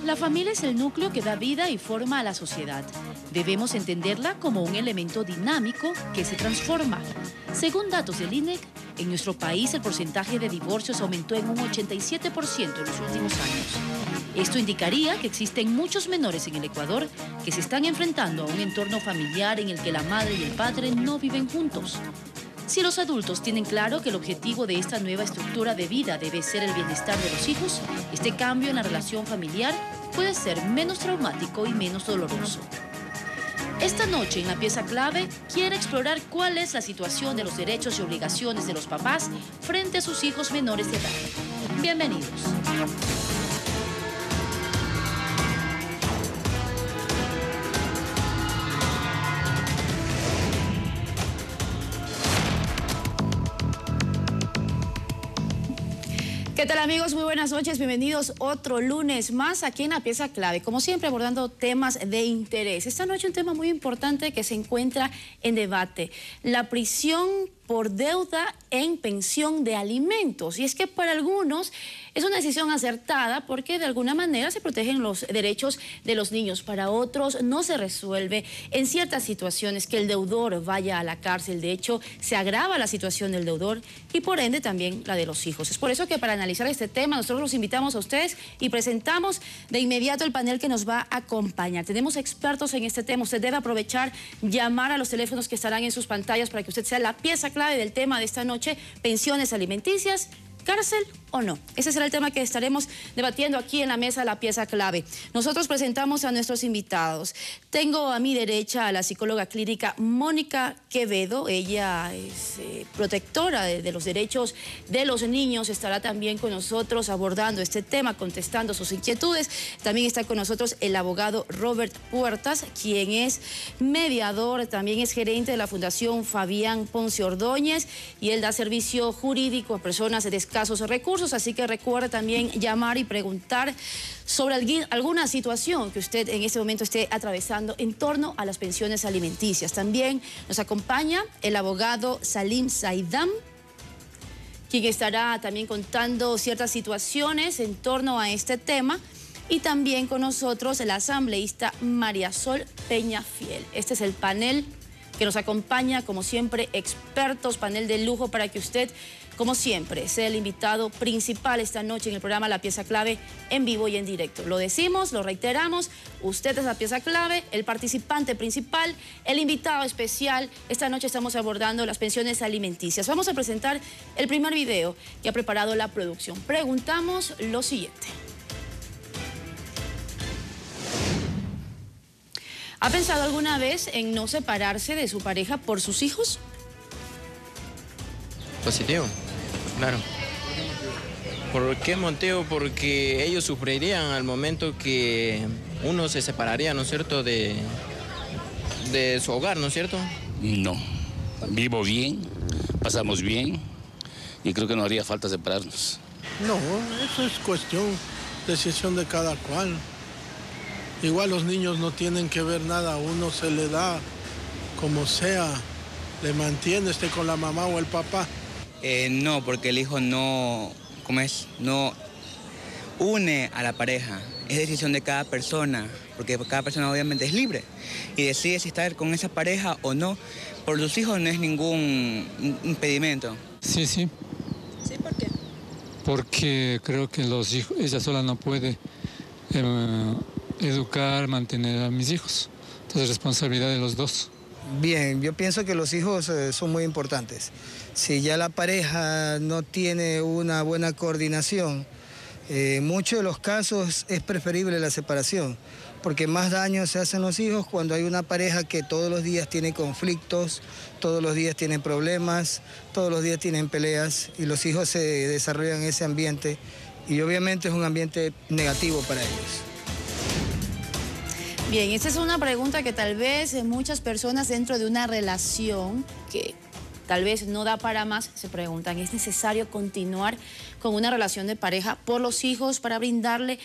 La familia es el núcleo que da vida y forma a la sociedad. Debemos entenderla como un elemento dinámico que se transforma. Según datos del INEC, en nuestro país el porcentaje de divorcios aumentó en un 87% en los últimos años. Esto indicaría que existen muchos menores en el Ecuador que se están enfrentando a un entorno familiar en el que la madre y el padre no viven juntos. Si los adultos tienen claro que el objetivo de esta nueva estructura de vida debe ser el bienestar de los hijos, este cambio en la relación familiar puede ser menos traumático y menos doloroso. Esta noche, en la pieza clave, quiere explorar cuál es la situación de los derechos y obligaciones de los papás frente a sus hijos menores de edad. Bienvenidos. ¿Qué tal, amigos? Muy buenas noches, bienvenidos otro lunes más aquí en la pieza clave, como siempre abordando temas de interés. Esta noche un tema muy importante que se encuentra en debate, la prisión por deuda en pensión de alimentos. Y es que para algunos es una decisión acertada porque de alguna manera se protegen los derechos de los niños. Para otros no se resuelve en ciertas situaciones que el deudor vaya a la cárcel. De hecho, se agrava la situación del deudor y por ende también la de los hijos. Es por eso que para analizar este tema nosotros los invitamos a ustedes y presentamos de inmediato el panel que nos va a acompañar. Tenemos expertos en este tema. Usted debe aprovechar, llamar a los teléfonos que estarán en sus pantallas para que usted sea la pieza clave del tema de esta noche: pensiones alimenticias, cárcel o no. Ese será el tema que estaremos debatiendo aquí en la mesa, la pieza clave. Nosotros presentamos a nuestros invitados. Tengo a mi derecha a la psicóloga clínica Mónica Quevedo. Ella es protectora de los derechos de los niños. Estará también con nosotros abordando este tema, contestando sus inquietudes. También está con nosotros el abogado Robert Puertas, quien es mediador, también es gerente de la Fundación Fabián Ponce Ordóñez y él da servicio jurídico a personas de escasos recursos, así que recuerde también llamar y preguntar sobre alguna situación que usted en este momento esté atravesando en torno a las pensiones alimenticias. También nos acompaña el abogado Salim Saidam, quien estará también contando ciertas situaciones en torno a este tema, y también con nosotros la asambleísta María Sol Peñafiel. Este es el panel que nos acompaña, como siempre, expertos, panel de lujo para que usted, como siempre, sea el invitado principal esta noche en el programa La Pieza Clave, en vivo y en directo. Lo decimos, lo reiteramos, usted es la pieza clave, el participante principal, el invitado especial. Esta noche estamos abordando las pensiones alimenticias. Vamos a presentar el primer video que ha preparado la producción. Preguntamos lo siguiente. ¿Ha pensado alguna vez en no separarse de su pareja por sus hijos? Positivo, claro. ¿Por qué motivo? Porque ellos sufrirían al momento que uno se separaría, ¿no es cierto?, de su hogar, ¿no es cierto? No, vivo bien, pasamos bien y creo que no haría falta separarnos. No, eso es decisión de cada cual. Igual los niños no tienen que ver nada, a uno se le da como sea, le mantiene, esté con la mamá o el papá. No, porque el hijo no une a la pareja, es decisión de cada persona, porque cada persona obviamente es libre y decide si estar con esa pareja o no. Por sus hijos no es ningún impedimento. Sí. ¿Sí? ¿Por qué? Porque creo que los hijos, ella sola no puede educar, mantener a mis hijos. Entonces es responsabilidad de los dos. Bien, yo pienso que los hijos son muy importantes. Si ya la pareja no tiene una buena coordinación, en muchos de los casos es preferible la separación, porque más daño se hacen los hijos cuando hay una pareja que todos los días tiene conflictos, todos los días tienen problemas, todos los días tienen peleas y los hijos se desarrollan en ese ambiente y obviamente es un ambiente negativo para ellos. Bien, esta es una pregunta que tal vez muchas personas dentro de una relación que tal vez no da para más se preguntan: ¿es necesario continuar con una relación de pareja por los hijos para brindarle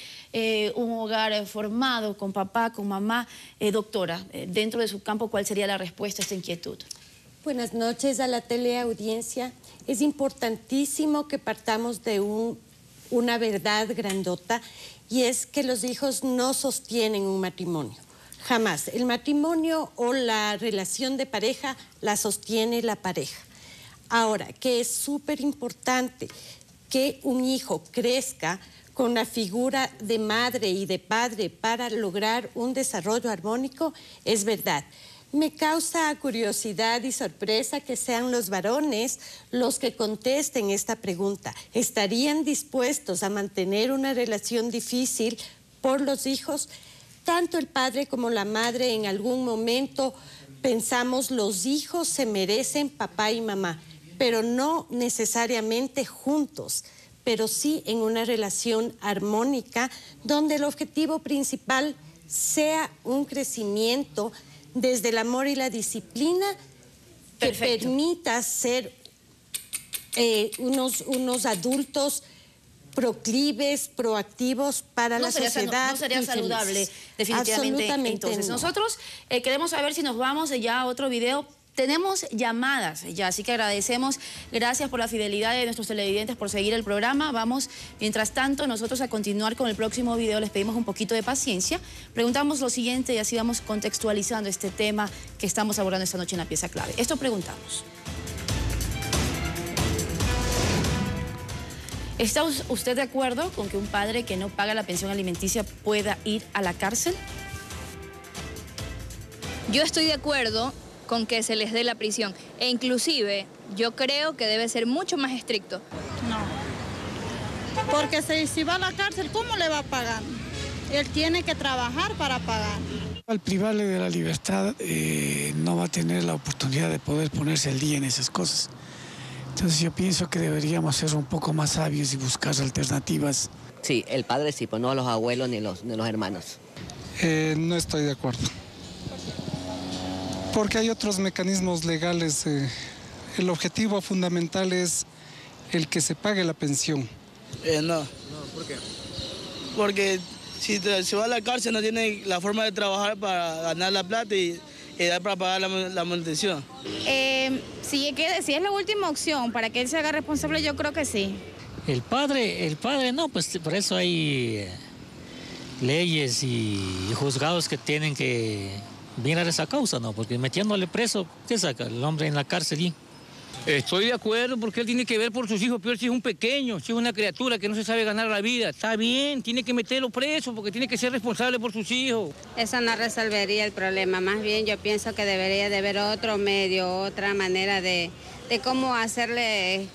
un hogar formado con papá, con mamá? Doctora, dentro de su campo, ¿cuál sería la respuesta a esta inquietud? Buenas noches a la teleaudiencia. Es importantísimo que partamos de una verdad grandota, y es que los hijos no sostienen un matrimonio. Jamás. El matrimonio o la relación de pareja la sostiene la pareja. Ahora, que es súper importante que un hijo crezca con la figura de madre y de padre para lograr un desarrollo armónico, es verdad. Me causa curiosidad y sorpresa que sean los varones los que contesten esta pregunta. ¿Estarían dispuestos a mantener una relación difícil por los hijos? Tanto el padre como la madre en algún momento pensamos los hijos se merecen papá y mamá, pero no necesariamente juntos, pero sí en una relación armónica donde el objetivo principal sea un crecimiento desde el amor y la disciplina que permita ser unos adultos proclives, proactivos para la sociedad. No sería saludable, definitivamente. Entonces, nosotros queremos saber si nos vamos ya a otro video. Tenemos llamadas ya, así que agradecemos. Gracias por la fidelidad de nuestros televidentes, por seguir el programa. Vamos, mientras tanto, nosotros a continuar con el próximo video. Les pedimos un poquito de paciencia. Preguntamos lo siguiente y así vamos contextualizando este tema que estamos abordando esta noche en La Pieza Clave. Esto preguntamos. ¿Está usted de acuerdo con que un padre que no paga la pensión alimenticia pueda ir a la cárcel? Yo estoy de acuerdo con que se les dé la prisión. E inclusive, yo creo que debe ser mucho más estricto. No. Porque si va a la cárcel, ¿cómo le va a pagar? Él tiene que trabajar para pagar. Al privarle de la libertad, no va a tener la oportunidad de poder ponerse al día en esas cosas. Entonces yo pienso que deberíamos ser un poco más sabios y buscar alternativas. Sí, el padre sí, pues no los abuelos ni los hermanos. No estoy de acuerdo. Porque hay otros mecanismos legales. El objetivo fundamental es el que se pague la pensión. No. ¿Por qué? Porque si va a la cárcel no tiene la forma de trabajar para ganar la plata y dar para pagar la manutención. Si es la última opción para que él se haga responsable, yo creo que sí. El padre no, pues por eso hay leyes y juzgados que tienen que mirar esa causa, ¿no? Porque metiéndole preso, ¿qué saca? El hombre en la cárcel y... Estoy de acuerdo porque él tiene que ver por sus hijos, pero si es un pequeño, si es una criatura que no se sabe ganar la vida, está bien, tiene que meterlo preso porque tiene que ser responsable por sus hijos. Eso no resolvería el problema, más bien yo pienso que debería de haber otro medio, otra manera de cómo hacerle,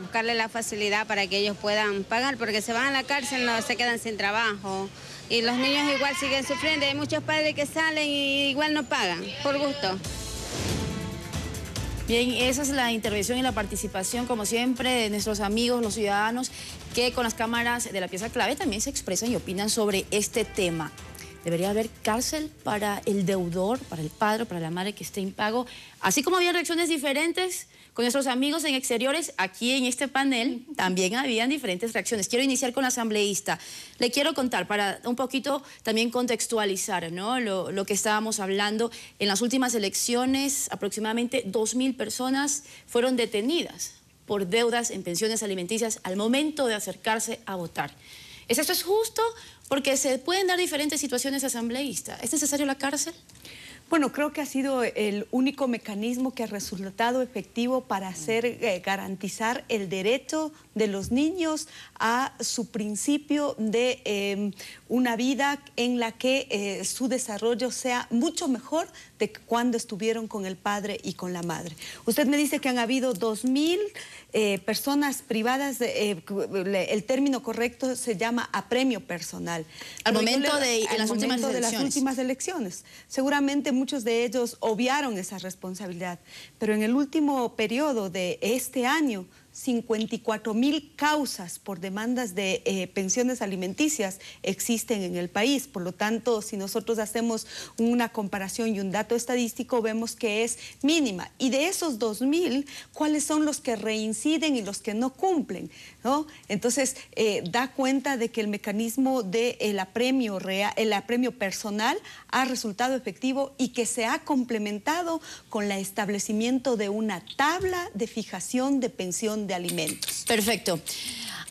buscarle la facilidad para que ellos puedan pagar, porque se van a la cárcel, no se quedan sin trabajo y los niños igual siguen sufriendo. Hay muchos padres que salen y igual no pagan, por gusto. Bien, esa es la intervención y la participación, como siempre, de nuestros amigos, los ciudadanos, que con las cámaras de La Pieza Clave también se expresan y opinan sobre este tema. ¿Debería haber cárcel para el deudor, para el padre, para la madre que esté impago? Así como había reacciones diferentes con nuestros amigos en exteriores, aquí en este panel también habían diferentes reacciones. Quiero iniciar con la asambleísta. Le quiero contar para un poquito también contextualizar, ¿no? lo que estábamos hablando. En las últimas elecciones, aproximadamente 2.000 personas fueron detenidas por deudas en pensiones alimenticias al momento de acercarse a votar. ¿Esto es justo? Porque se pueden dar diferentes situaciones asambleístas. ¿Es necesario la cárcel? Bueno, creo que ha sido el único mecanismo que ha resultado efectivo para garantizar el derecho de los niños a su principio de una vida en la que su desarrollo sea mucho mejor de cuando estuvieron con el padre y con la madre. Usted me dice que han habido 2.000 personas privadas, el término correcto se llama apremio personal. Al momento de las últimas elecciones. Seguramente muchos de ellos obviaron esa responsabilidad, pero en el último periodo de este año, 54.000 causas por demandas de pensiones alimenticias existen en el país. Por lo tanto, si nosotros hacemos una comparación y un dato estadístico, vemos que es mínima. Y de esos 2.000, ¿cuáles son los que reinciden y los que no cumplen? ¿No? Entonces, da cuenta de que el mecanismo del apremio personal ha resultado efectivo y que se ha complementado con el establecimiento de una tabla de fijación de pensión de alimentos. Perfecto.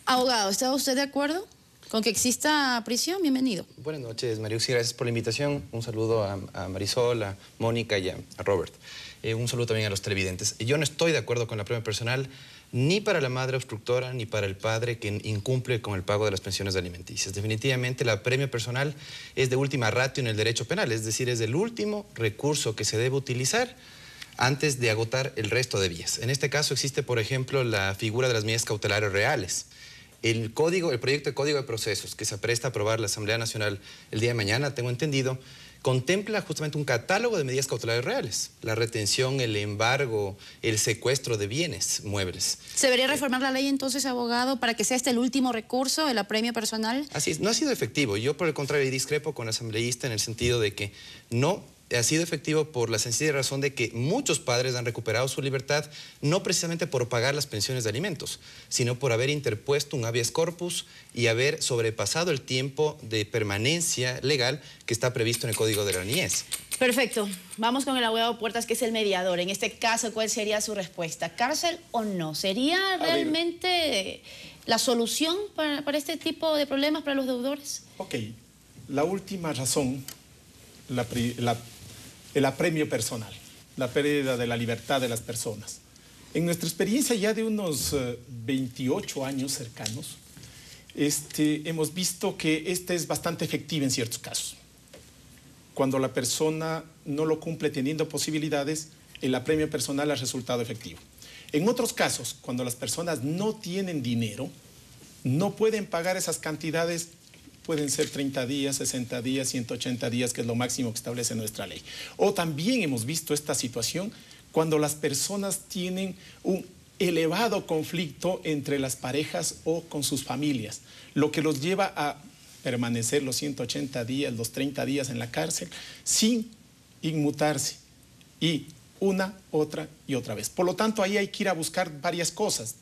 Abogado, ¿está usted de acuerdo con que exista prisión. Bienvenido. Buenas noches, Mariuxi, gracias por la invitación. Un saludo a Marisol, a Mónica y a Robert. Un saludo también a los televidentes. Yo no estoy de acuerdo con la premia personal ni para la madre obstructora ni para el padre que incumple con el pago de las pensiones alimenticias. Definitivamente la premia personal es de última ratio en el derecho penal, es decir, es el último recurso que se debe utilizar antes de agotar el resto de vías. En este caso existe, por ejemplo, la figura de las medidas cautelares reales. El proyecto de Código de Procesos que se apresta a aprobar la Asamblea Nacional el día de mañana, tengo entendido, contempla justamente un catálogo de medidas cautelares reales. La retención, el embargo, el secuestro de bienes muebles. ¿Se debería reformar la ley entonces, abogado, para que sea este el último recurso, el apremio personal? Así es, no ha sido efectivo. Yo, por el contrario, discrepo con el asambleísta en el sentido de que no ha sido efectivo por la sencilla razón de que muchos padres han recuperado su libertad no precisamente por pagar las pensiones de alimentos, sino por haber interpuesto un habeas corpus y haber sobrepasado el tiempo de permanencia legal que está previsto en el Código de la Niñez. Perfecto. Vamos con el abogado Puertas, que es el mediador. En este caso, ¿cuál sería su respuesta? ¿Cárcel o no? ¿Sería realmente la solución para este tipo de problemas para los deudores? Ok. La última razón, el apremio personal, la pérdida de la libertad de las personas. En nuestra experiencia ya de unos 28 años cercanos, hemos visto que esta es bastante efectiva en ciertos casos. Cuando la persona no lo cumple teniendo posibilidades, el apremio personal ha resultado efectivo. En otros casos, cuando las personas no tienen dinero, no pueden pagar esas cantidades, pueden ser 30 días, 60 días, 180 días, que es lo máximo que establece nuestra ley. O también hemos visto esta situación cuando las personas tienen un elevado conflicto entre las parejas o con sus familias, lo que los lleva a permanecer los 180 días, los 30 días en la cárcel, sin inmutarse, y una, otra y otra vez. Por lo tanto, ahí hay que ir a buscar varias cosas.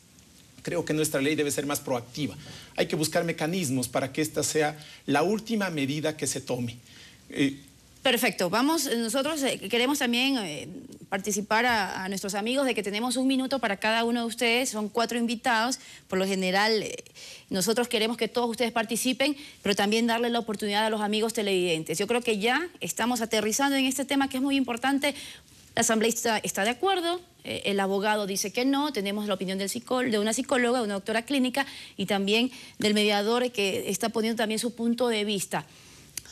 Creo que nuestra ley debe ser más proactiva. Hay que buscar mecanismos para que esta sea la última medida que se tome. Perfecto. Vamos, nosotros queremos también participar a nuestros amigos de que tenemos 1 minuto para cada uno de ustedes. Son 4 invitados. Por lo general, nosotros queremos que todos ustedes participen, pero también darle la oportunidad a los amigos televidentes. Yo creo que ya estamos aterrizando en este tema que es muy importante. La asambleísta está de acuerdo, el abogado dice que no, tenemos la opinión de una psicóloga, una doctora clínica y también del mediador que está poniendo también su punto de vista.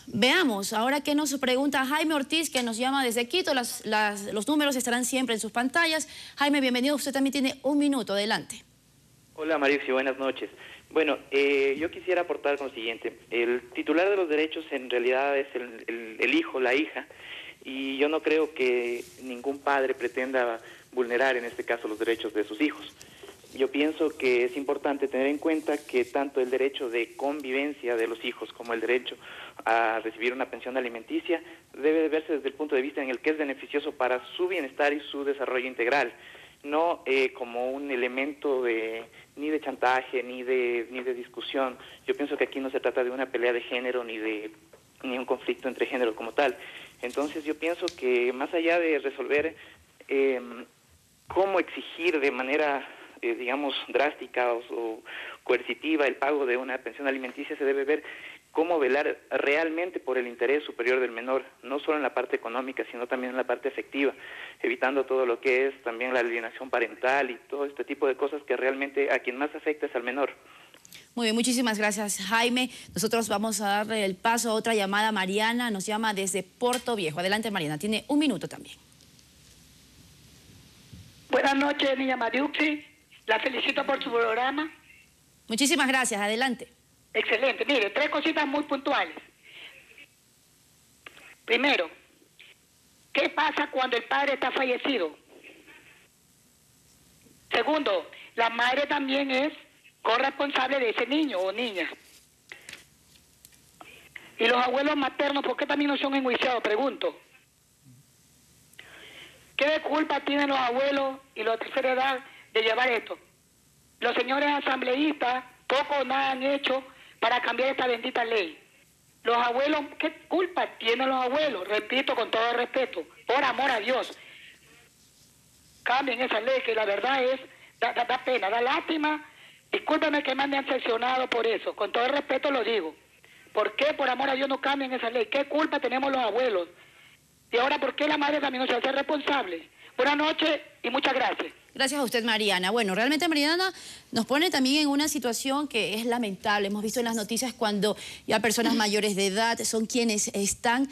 Veamos, ahora que nos pregunta Jaime Ortiz, que nos llama desde Quito, los números estarán siempre en sus pantallas. Jaime, bienvenido, usted también tiene 1 minuto, adelante. Hola Mariuxi, buenas noches. Bueno, yo quisiera aportar con lo siguiente. El titular de los derechos en realidad es el hijo, la hija, y yo no creo que ningún padre pretenda vulnerar en este caso los derechos de sus hijos. Yo pienso que es importante tener en cuenta que tanto el derecho de convivencia de los hijos como el derecho a recibir una pensión alimenticia debe de verse desde el punto de vista en el que es beneficioso para su bienestar y su desarrollo integral, no como un elemento ni de chantaje ni de discusión. Yo pienso que aquí no se trata de una pelea de género ni un conflicto entre géneros como tal. Entonces yo pienso que más allá de resolver cómo exigir de manera digamos, drástica o coercitiva el pago de una pensión alimenticia, se debe ver cómo velar realmente por el interés superior del menor, no solo en la parte económica, sino también en la parte afectiva, evitando todo lo que es también la alienación parental y todo este tipo de cosas que realmente a quien más afecta es al menor. Muy bien, muchísimas gracias, Jaime. Nosotros vamos a darle el paso a otra llamada. Mariana nos llama desde Puerto Viejo. Adelante, Mariana, tiene 1 minuto también. Buenas noches, niña Mariuxi. La felicito por su programa. Muchísimas gracias, adelante. Excelente. Mire, 3 cositas muy puntuales. Primero, ¿qué pasa cuando el padre está fallecido? Segundo, la madre también es corresponsable de ese niño o niña. Y los abuelos maternos, ¿por qué también no son enjuiciados? Pregunto. ¿Qué culpa tienen los abuelos y los de tercera edad de llevar esto? Los señores asambleístas poco o nada han hecho para cambiar esta bendita ley. Los abuelos, ¿qué culpa tienen los abuelos? Repito, con todo respeto, por amor a Dios, cambien esa ley, que la verdad es, da pena, da lástima Discúlpame que me han seccionado por eso, con todo el respeto lo digo. ¿Por qué por amor a Dios no cambian esa ley? ¿Qué culpa tenemos los abuelos? Y ahora, ¿por qué la madre también no se hace responsable? Buenas noches y muchas gracias. Gracias a usted, Mariana. Bueno, realmente Mariana nos pone también en una situación que es lamentable. Hemos visto en las noticias cuando ya personas mayores de edad son quienes están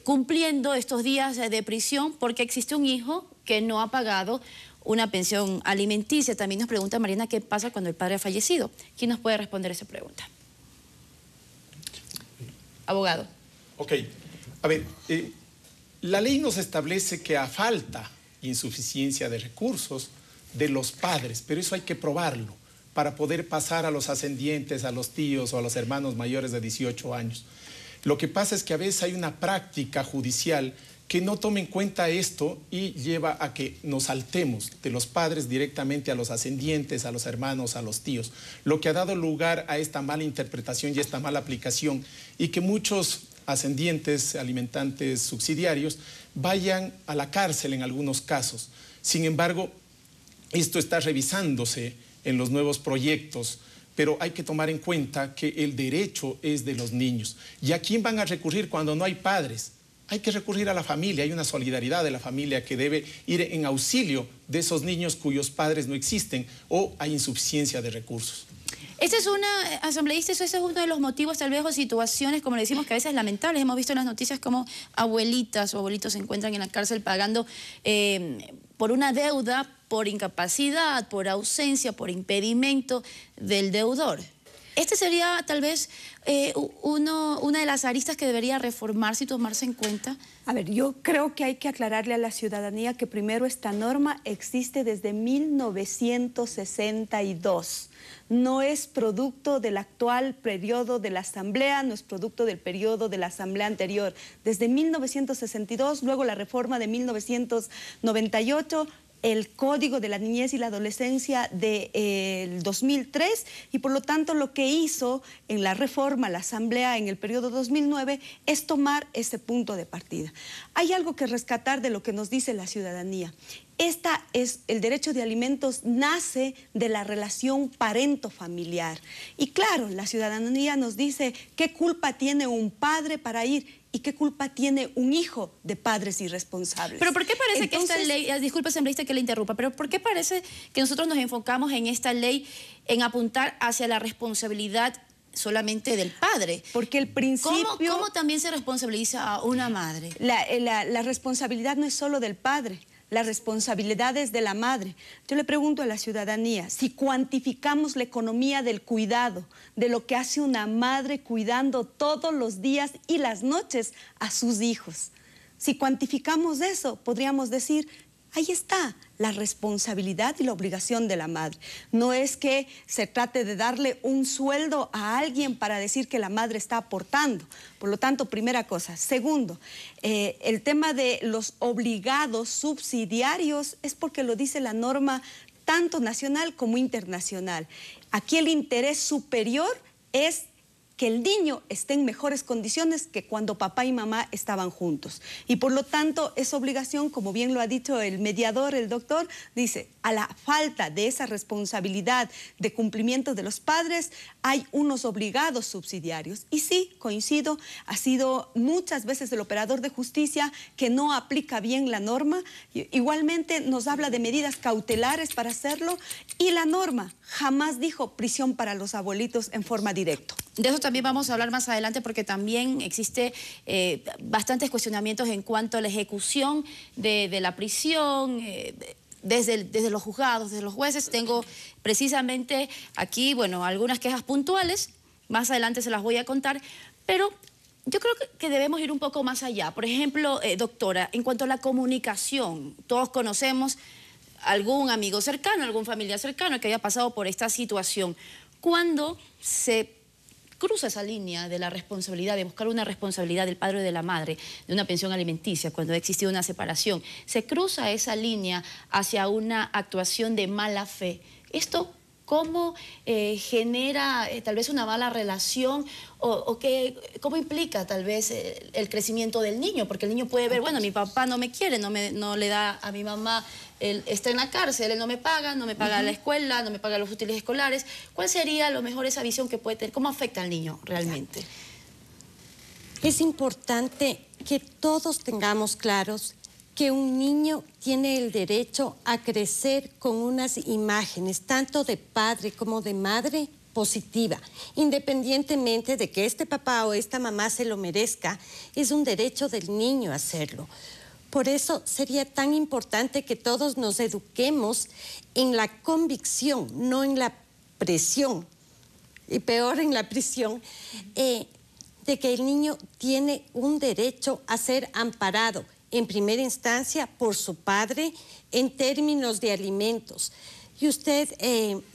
cumpliendo estos días de prisión porque existe un hijo que no ha pagado una pensión alimenticia. También nos pregunta Mariana qué pasa cuando el padre ha fallecido. ¿Quién nos puede responder esa pregunta? Abogado. Ok. A ver, la ley nos establece que a falta insuficiencia de recursos de los padres, pero eso hay que probarlo para poder pasar a los ascendientes, a los tíos o a los hermanos mayores de 18 años. Lo que pasa es que a veces hay una práctica judicial que no toma en cuenta esto y lleva a que nos saltemos de los padres directamente a los ascendientes, a los hermanos, a los tíos, lo que ha dado lugar a esta mala interpretación y esta mala aplicación y que muchos ascendientes, alimentantes subsidiarios, vayan a la cárcel en algunos casos. Sin embargo, esto está revisándose en los nuevos proyectos, pero hay que tomar en cuenta que el derecho es de los niños. ¿Y a quién van a recurrir cuando no hay padres? Hay que recurrir a la familia, hay una solidaridad de la familia que debe ir en auxilio de esos niños cuyos padres no existen o hay insuficiencia de recursos. Esta es una, asambleísta, ese es uno de los motivos tal vez o situaciones, como le decimos, que a veces lamentables. Hemos visto en las noticias como abuelitas o abuelitos se encuentran en la cárcel pagando por una deuda, por incapacidad, por ausencia, por impedimento del deudor. Este sería tal vez una de las aristas que debería reformarse y tomarse en cuenta. A ver, yo creo que hay que aclararle a la ciudadanía que primero esta norma existe desde 1962. No es producto del actual periodo de la Asamblea, no es producto del periodo de la Asamblea anterior. Desde 1962, luego la reforma de 1998, el Código de la Niñez y la Adolescencia del 2003 y por lo tanto lo que hizo en la reforma la Asamblea en el periodo 2009 es tomar ese punto de partida. Hay algo que rescatar de lo que nos dice la ciudadanía. El derecho de alimentos nace de la relación parento-familiar. Y claro, la ciudadanía nos dice qué culpa tiene un padre para ir y qué culpa tiene un hijo de padres irresponsables. Pero ¿por qué parece que esta ley, disculpe, asambleísta, que le interrumpa, pero ¿por qué parece que nosotros nos enfocamos en esta ley en apuntar hacia la responsabilidad solamente del padre? Porque el principio... ¿Cómo también se responsabiliza a una madre? La responsabilidad no es solo del padre. La responsabilidad es de la madre. Yo le pregunto a la ciudadanía, si cuantificamos la economía del cuidado, de lo que hace una madre cuidando todos los días y las noches a sus hijos, si cuantificamos eso, podríamos decir, ahí está la responsabilidad y la obligación de la madre. No es que se trate de darle un sueldo a alguien para decir que la madre está aportando. Por lo tanto, primera cosa. Segundo, el tema de los obligados subsidiarios es porque lo dice la norma tanto nacional como internacional. Aquí el interés superior es que el niño esté en mejores condiciones que cuando papá y mamá estaban juntos. Y por lo tanto, esa obligación, como bien lo ha dicho el mediador, el doctor, dice, a la falta de esa responsabilidad de cumplimiento de los padres, hay unos obligados subsidiarios. Y sí, coincido, ha sido muchas veces el operador de justicia que no aplica bien la norma. Igualmente nos habla de medidas cautelares para hacerlo y la norma jamás dijo prisión para los abuelitos en forma directa. De eso también vamos a hablar más adelante porque también existe bastantes cuestionamientos en cuanto a la ejecución de la prisión, desde los juzgados, desde los jueces. Tengo precisamente aquí, bueno, algunas quejas puntuales, más adelante se las voy a contar, pero yo creo que debemos ir un poco más allá. Por ejemplo, doctora, en cuanto a la comunicación, todos conocemos algún amigo cercano, algún familiar cercano que haya pasado por esta situación. Cuando se cruza esa línea de la responsabilidad, de buscar una responsabilidad del padre o de la madre, de una pensión alimenticia, cuando ha existido una separación, se cruza esa línea hacia una actuación de mala fe. Esto ¿Cómo genera tal vez una mala relación o cómo implica tal vez el crecimiento del niño? Porque el niño puede ver, bueno, mi papá no me quiere, no le da a mi mamá, él está en la cárcel, él no me paga la escuela, no me paga los útiles escolares. ¿Cuál sería a lo mejor esa visión que puede tener? ¿Cómo afecta al niño realmente? Es importante que todos tengamos claros que un niño tiene el derecho a crecer con unas imágenes, tanto de padre como de madre, positiva. Independientemente de que este papá o esta mamá se lo merezca, es un derecho del niño hacerlo. Por eso sería tan importante que todos nos eduquemos en la convicción, no en la presión, y peor en la prisión, de que el niño tiene un derecho a ser amparado, en primera instancia por su padre, en términos de alimentos. Y usted,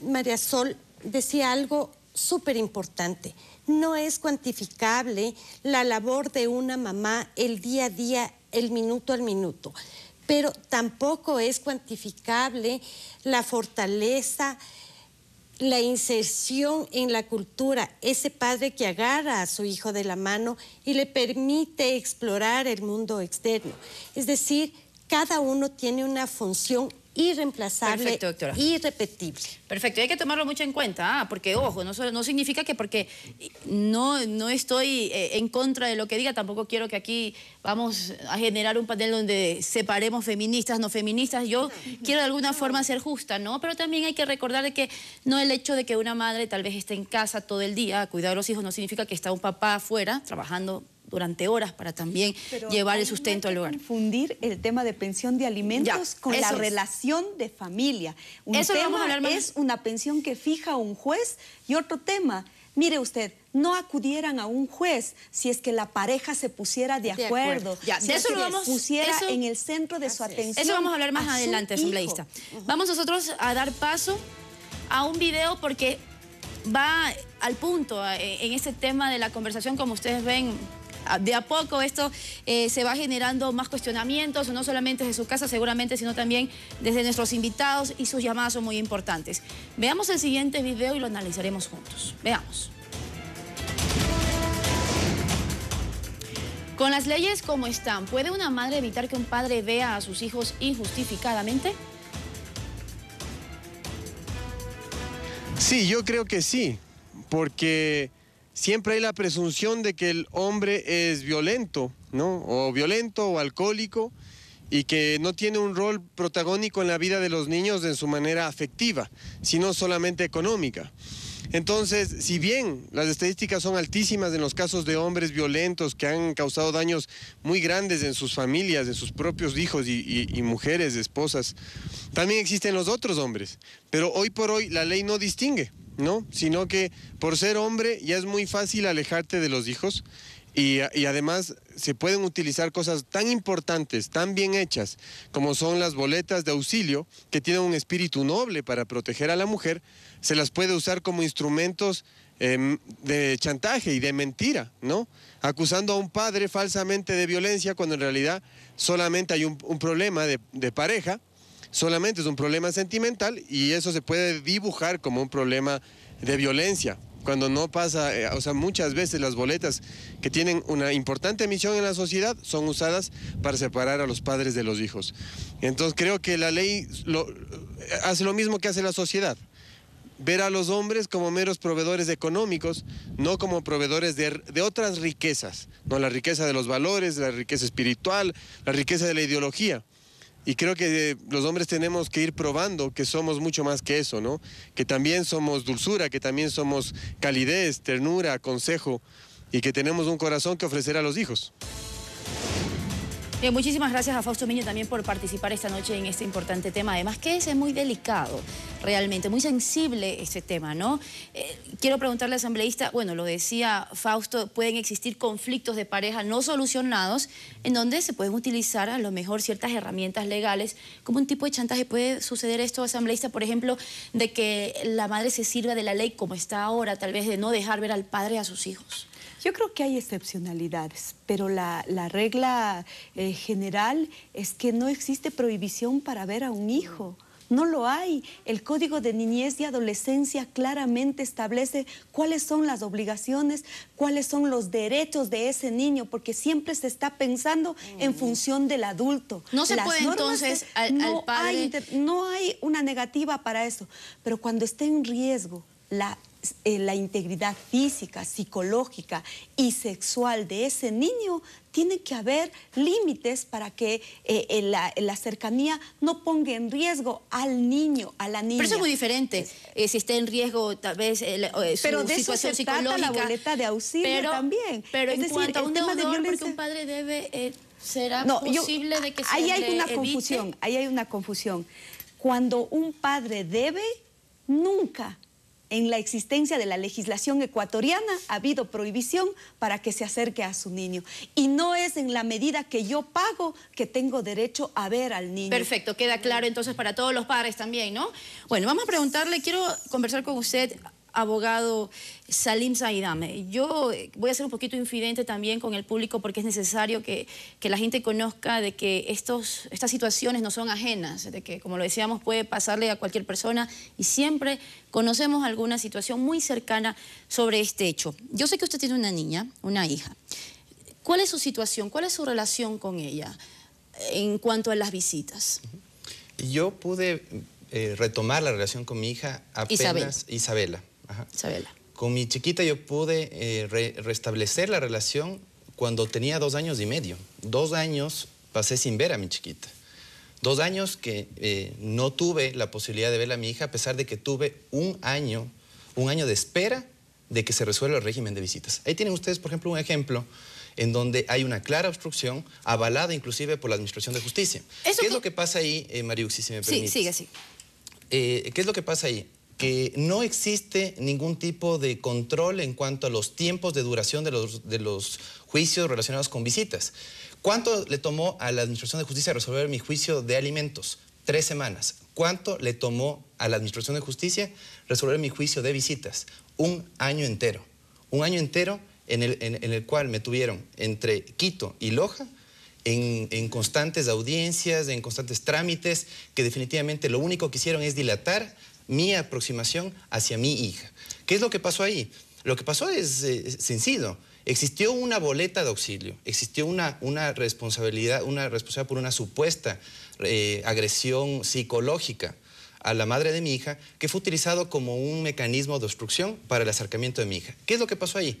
María Sol, decía algo súper importante. No es cuantificable la labor de una mamá el día a día, el minuto al minuto, pero tampoco es cuantificable la fortaleza, la inserción en la cultura, ese padre que agarra a su hijo de la mano y le permite explorar el mundo externo. Es decir, cada uno tiene una función irreemplazable, perfecto, doctora, irrepetible. Perfecto, y hay que tomarlo mucho en cuenta, porque, ojo, no significa que porque no estoy en contra de lo que diga, tampoco quiero que aquí vamos a generar un panel donde separemos feministas, no feministas. Yo quiero de alguna forma ser justa, ¿no? Pero también hay que recordar de que no el hecho de que una madre tal vez esté en casa todo el día a cuidar a los hijos no significa que está un papá afuera trabajando durante horas para también llevar el sustento al hogar. Confundir el tema de pensión de alimentos con la relación de familia. Un tema es una pensión que fija un juez y otro tema, mire usted, no acudieran a un juez si es que la pareja se pusiera de acuerdo. De eso lo vamos, pusiera en el centro de su atención. Eso vamos a hablar más adelante, asambleísta. Vamos nosotros a dar paso a un video porque va al punto en este tema de la conversación, como ustedes ven. De a poco esto se va generando más cuestionamientos, no solamente desde su casa seguramente, sino también desde nuestros invitados, y sus llamadas son muy importantes. Veamos el siguiente video y lo analizaremos juntos. Veamos. Con las leyes como están, ¿puede una madre evitar que un padre vea a sus hijos injustificadamente? Sí, yo creo que sí, porque siempre hay la presunción de que el hombre es violento, ¿no? O violento o alcohólico, y que no tiene un rol protagónico en la vida de los niños en su manera afectiva, sino solamente económica. Entonces, si bien las estadísticas son altísimas en los casos de hombres violentos que han causado daños muy grandes en sus familias, en sus propios hijos y mujeres, esposas, también existen los otros hombres. Pero hoy por hoy la ley no distingue, ¿no? Sino que por ser hombre ya es muy fácil alejarte de los hijos y además se pueden utilizar cosas tan importantes, tan bien hechas, como son las boletas de auxilio, que tienen un espíritu noble para proteger a la mujer. Se las puede usar como instrumentos de chantaje y de mentira, ¿no? Acusando a un padre falsamente de violencia cuando en realidad solamente hay un problema de pareja, solamente es un problema sentimental, y eso se puede dibujar como un problema de violencia, cuando no pasa. O sea, muchas veces las boletas que tienen una importante misión en la sociedad son usadas para separar a los padres de los hijos. Entonces creo que la ley hace lo mismo que hace la sociedad: ver a los hombres como meros proveedores económicos, no como proveedores de otras riquezas, no, la riqueza de los valores, la riqueza espiritual, la riqueza de la ideología. Y creo que los hombres tenemos que ir probando que somos mucho más que eso, ¿no? Que también somos dulzura, que también somos calidez, ternura, consejo, y que tenemos un corazón que ofrecer a los hijos. Bien, muchísimas gracias a Fausto Miño también por participar esta noche en este importante tema. Además que es muy delicado, realmente, muy sensible este tema, ¿no? Quiero preguntarle al asambleísta, bueno, lo decía Fausto, pueden existir conflictos de pareja no solucionados en donde se pueden utilizar a lo mejor ciertas herramientas legales, como un tipo de chantaje. ¿Puede suceder esto, asambleísta, por ejemplo, de que la madre se sirva de la ley como está ahora, tal vez de no dejar ver al padre a sus hijos? Yo creo que hay excepcionalidades, pero la regla general es que no existe prohibición para ver a un hijo. No lo hay. El Código de Niñez y Adolescencia claramente establece cuáles son las obligaciones, cuáles son los derechos de ese niño, porque siempre se está pensando en función del adulto. No se puede entonces al padre... No hay una negativa para eso, pero cuando esté en riesgo la integridad física, psicológica y sexual de ese niño, tiene que haber límites para que la cercanía no ponga en riesgo al niño, a la niña. Pero eso es muy diferente. Si está en riesgo, tal vez, pero su de eso situación se trata la psicológica. boleta de auxilio también. Pero es en decir, cuanto a un tema de deudor, violencia... porque un padre debe... ¿Será posible de que se ahí hay le una evite? confusión, ahí hay una confusión. Cuando un padre debe, nunca en la existencia de la legislación ecuatoriana ha habido prohibición para que se acerque a su niño. Y no es en la medida que yo pago que tengo derecho a ver al niño. Perfecto, queda claro entonces para todos los padres también, ¿no? Bueno, vamos a preguntarle, quiero conversar con usted, abogado Salim Saidame. Yo voy a ser un poquito infidente también con el público porque es necesario que la gente conozca de que estas situaciones no son ajenas, de que, como lo decíamos, puede pasarle a cualquier persona y siempre conocemos alguna situación muy cercana sobre este hecho. Yo sé que usted tiene una niña, una hija. ¿Cuál es su situación? ¿Cuál es su relación con ella en cuanto a las visitas? Yo pude retomar la relación con mi hija apenas... Isabela. Ajá. Isabela. Con mi chiquita yo pude restablecer la relación cuando tenía 2 años y medio. 2 años pasé sin ver a mi chiquita. 2 años que no tuve la posibilidad de ver a mi hija, a pesar de que tuve un año de espera de que se resuelva el régimen de visitas. Ahí tienen ustedes, por ejemplo, un ejemplo en donde hay una clara obstrucción, avalada inclusive por la Administración de Justicia. ¿Qué es lo que pasa ahí, Mariuxi, si me permite? Sí, sigue así. ¿Qué es lo que pasa ahí? Que no existe ningún tipo de control en cuanto a los tiempos de duración de los juicios relacionados con visitas. ¿Cuánto le tomó a la Administración de Justicia resolver mi juicio de alimentos? 3 semanas. ¿Cuánto le tomó a la Administración de Justicia resolver mi juicio de visitas? 1 año entero. 1 año entero en el cual me tuvieron entre Quito y Loja en constantes audiencias, en constantes trámites, que definitivamente lo único que hicieron es dilatar mi aproximación hacia mi hija. ¿Qué es lo que pasó ahí? Lo que pasó es sencillo. Existió una boleta de auxilio, existió una responsabilidad por una supuesta agresión psicológica a la madre de mi hija, que fue utilizado como un mecanismo de obstrucción para el acercamiento de mi hija. ¿Qué es lo que pasó ahí?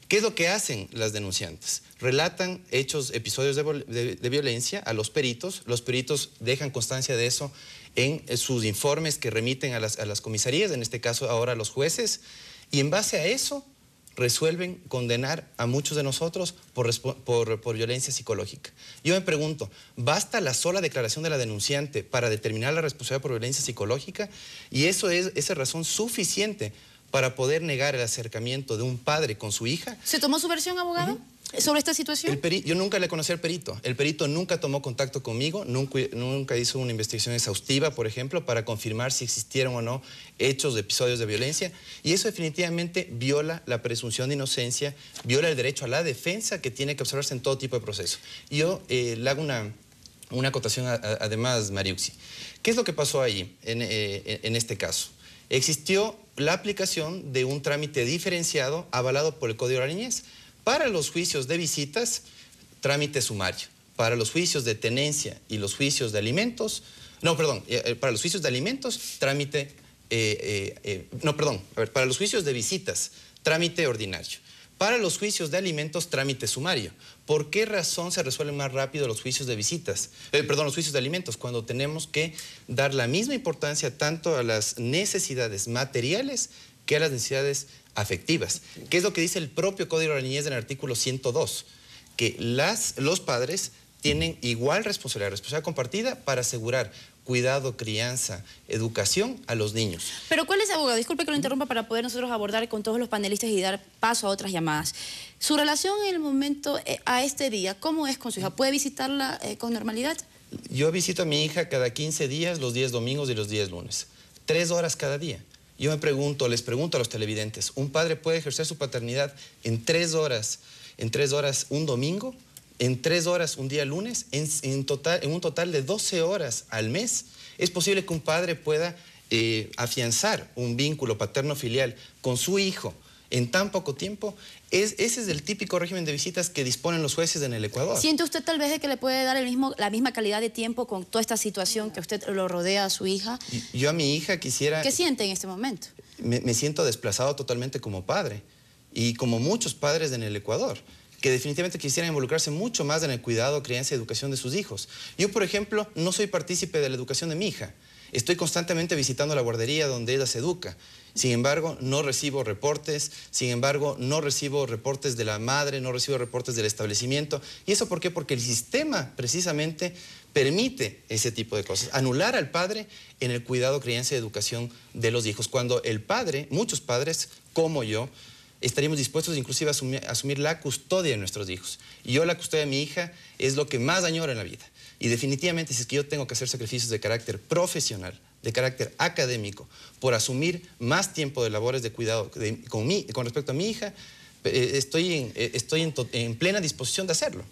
¿Qué es lo que hacen las denunciantes? Relatan episodios de violencia a los peritos dejan constancia de eso en sus informes que remiten a las comisarías, en este caso ahora a los jueces, y en base a eso resuelven condenar a muchos de nosotros por violencia psicológica. Yo me pregunto, ¿basta la sola declaración de la denunciante para determinar la responsabilidad por violencia psicológica? Y esa es razón suficiente para poder negar el acercamiento de un padre con su hija. ¿Se tomó su versión, abogado? ¿Sobre esta situación? Yo nunca le conocí al perito. El perito nunca tomó contacto conmigo, nunca hizo una investigación exhaustiva, por ejemplo, para confirmar si existieron o no hechos, episodios de violencia. Y eso definitivamente viola la presunción de inocencia, viola el derecho a la defensa que tiene que observarse en todo tipo de proceso. Yo le hago una acotación además, Mariuxi. ¿Qué es lo que pasó ahí en este caso? Existió la aplicación de un trámite diferenciado avalado por el Código de la Niñez. Para los juicios de visitas, trámite sumario. Para los juicios de tenencia y los juicios de alimentos, para los juicios de alimentos, trámite, para los juicios de visitas, trámite ordinario. Para los juicios de alimentos, trámite sumario. ¿Por qué razón se resuelven más rápido los juicios de los juicios de alimentos? Cuando tenemos que dar la misma importancia tanto a las necesidades materiales que a las necesidades afectivas. ¿Qué es lo que dice el propio Código de la Niñez en el artículo 102? Que los padres tienen igual responsabilidad compartida para asegurar cuidado, crianza, educación a los niños. Pero ¿cuál es, abogado? Disculpe que lo interrumpa para poder nosotros abordar con todos los panelistas y dar paso a otras llamadas. Su relación en el momento, a este día, ¿cómo es con su hija? ¿Puede visitarla con normalidad? Yo visito a mi hija cada 15 días, los días domingos y los días lunes. 3 horas cada día. Yo les pregunto a los televidentes, ¿un padre puede ejercer su paternidad en 3 horas un domingo? en 3 horas un día lunes, en un total de 12 horas al mes, es posible que un padre pueda afianzar un vínculo paterno-filial con su hijo en tan poco tiempo. Ese es el típico régimen de visitas que disponen los jueces en el Ecuador. ¿Siente usted tal vez de que le puede dar la misma calidad de tiempo con toda esta situación que usted lo rodea a su hija? Yo a mi hija quisiera... ¿Qué siente en este momento? Me siento desplazado totalmente como padre y como muchos padres en el Ecuador, que definitivamente quisieran involucrarse mucho más en el cuidado, crianza y educación de sus hijos. Yo, por ejemplo, no soy partícipe de la educación de mi hija. Estoy constantemente visitando la guardería donde ella se educa. Sin embargo, no recibo reportes, de la madre, no recibo reportes del establecimiento. ¿Y eso por qué? Porque el sistema, precisamente, permite ese tipo de cosas. Anular al padre en el cuidado, crianza y educación de los hijos. Cuando el padre, muchos padres, como yo, estaríamos dispuestos inclusive a asumir la custodia de nuestros hijos. Y yo la custodia de mi hija es lo que más añoro en la vida. Y definitivamente, si es que yo tengo que hacer sacrificios de carácter profesional, de carácter académico, por asumir más tiempo de labores de cuidado con respecto a mi hija, estoy en plena disposición de hacerlo.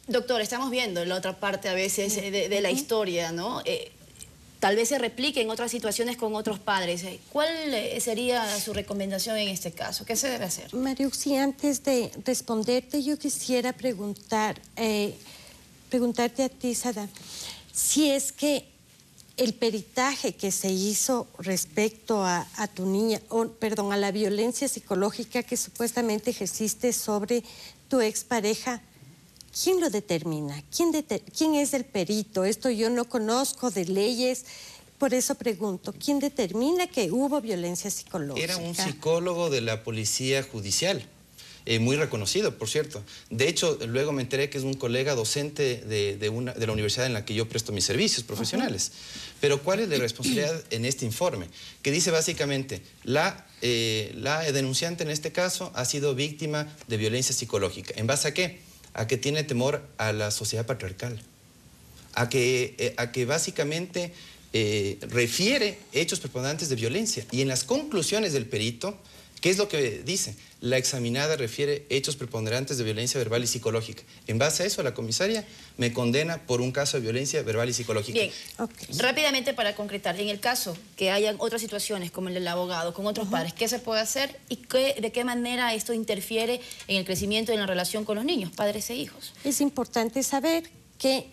Doctor, estamos viendo la otra parte a veces de la historia, ¿no? Tal vez se replique en otras situaciones con otros padres. ¿Cuál sería su recomendación en este caso? ¿Qué se debe hacer? Mariuxi, antes de responderte, yo quisiera preguntarte a ti, Sada, si es que el peritaje que se hizo respecto a tu niña, a la violencia psicológica que supuestamente ejerciste sobre tu expareja, ¿quién lo determina? ¿Quién es el perito? Esto yo no conozco de leyes, por eso pregunto, ¿quién determina que hubo violencia psicológica? Era un psicólogo de la policía judicial. Muy reconocido, por cierto. De hecho, luego me enteré que es un colega docente de la universidad en la que yo presto mis servicios profesionales. Pero ¿cuál es la responsabilidad en este informe? Que dice básicamente, la denunciante en este caso ha sido víctima de violencia psicológica. ¿En base a qué? A que tiene temor a la sociedad patriarcal. A que básicamente refiere hechos preponderantes de violencia. Y en las conclusiones del perito, ¿qué es lo que dice? La examinada refiere hechos preponderantes de violencia verbal y psicológica. En base a eso, la comisaria me condena por un caso de violencia verbal y psicológica. Bien, rápidamente para concretar, en el caso que hayan otras situaciones como el del abogado con otros padres, ¿qué se puede hacer y de qué manera esto interfiere en el crecimiento y en la relación con los niños, padres e hijos? Es importante saber que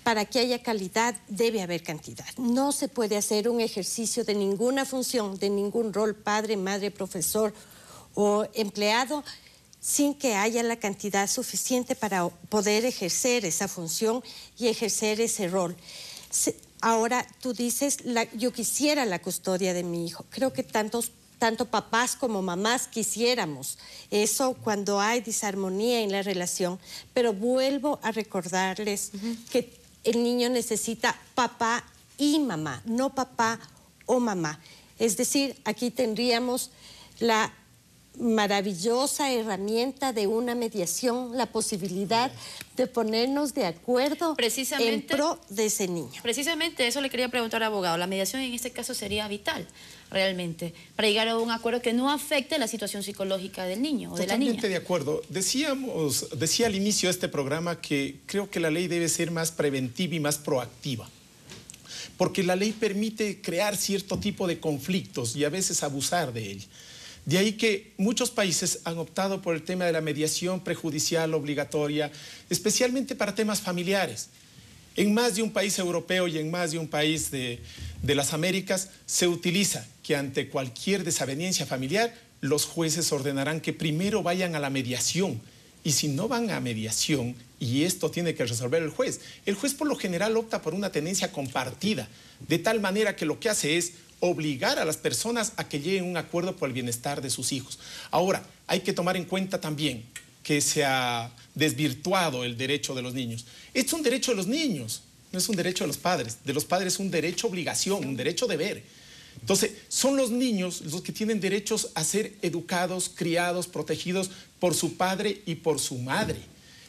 para que haya calidad debe haber cantidad. No se puede hacer un ejercicio de ninguna función, de ningún rol, padre, madre, profesor o empleado, sin que haya la cantidad suficiente para poder ejercer esa función y ejercer ese rol. Ahora, tú dices, yo quisiera la custodia de mi hijo. Creo que tanto papás como mamás quisiéramos eso cuando hay disarmonía en la relación. Pero vuelvo a recordarles que el niño necesita papá y mamá, no papá o mamá. Es decir, aquí tendríamos la maravillosa herramienta de una mediación, la posibilidad de ponernos de acuerdo en pro de ese niño. Precisamente eso le quería preguntar al abogado. La mediación en este caso sería vital, realmente, para llegar a un acuerdo que no afecte la situación psicológica del niño o de la niña. Totalmente de acuerdo. Decía al inicio de este programa que creo que la ley debe ser más preventiva y más proactiva. Porque la ley permite crear cierto tipo de conflictos y a veces abusar de él. De ahí que muchos países han optado por el tema de la mediación prejudicial obligatoria, especialmente para temas familiares. En más de un país europeo y en más de un país de las Américas se utiliza que ante cualquier desaveniencia familiar los jueces ordenarán que primero vayan a la mediación. Y si no van a mediación, y esto tiene que resolver el juez por lo general opta por una tenencia compartida, de tal manera que lo que hace es obligar a las personas a que lleguen a un acuerdo por el bienestar de sus hijos. Ahora, hay que tomar en cuenta también que se ha desvirtuado el derecho de los niños. Es un derecho de los niños, no es un derecho de los padres. De los padres es un derecho-obligación, un derecho-deber. Entonces, son los niños los que tienen derechos a ser educados, criados, protegidos por su padre y por su madre.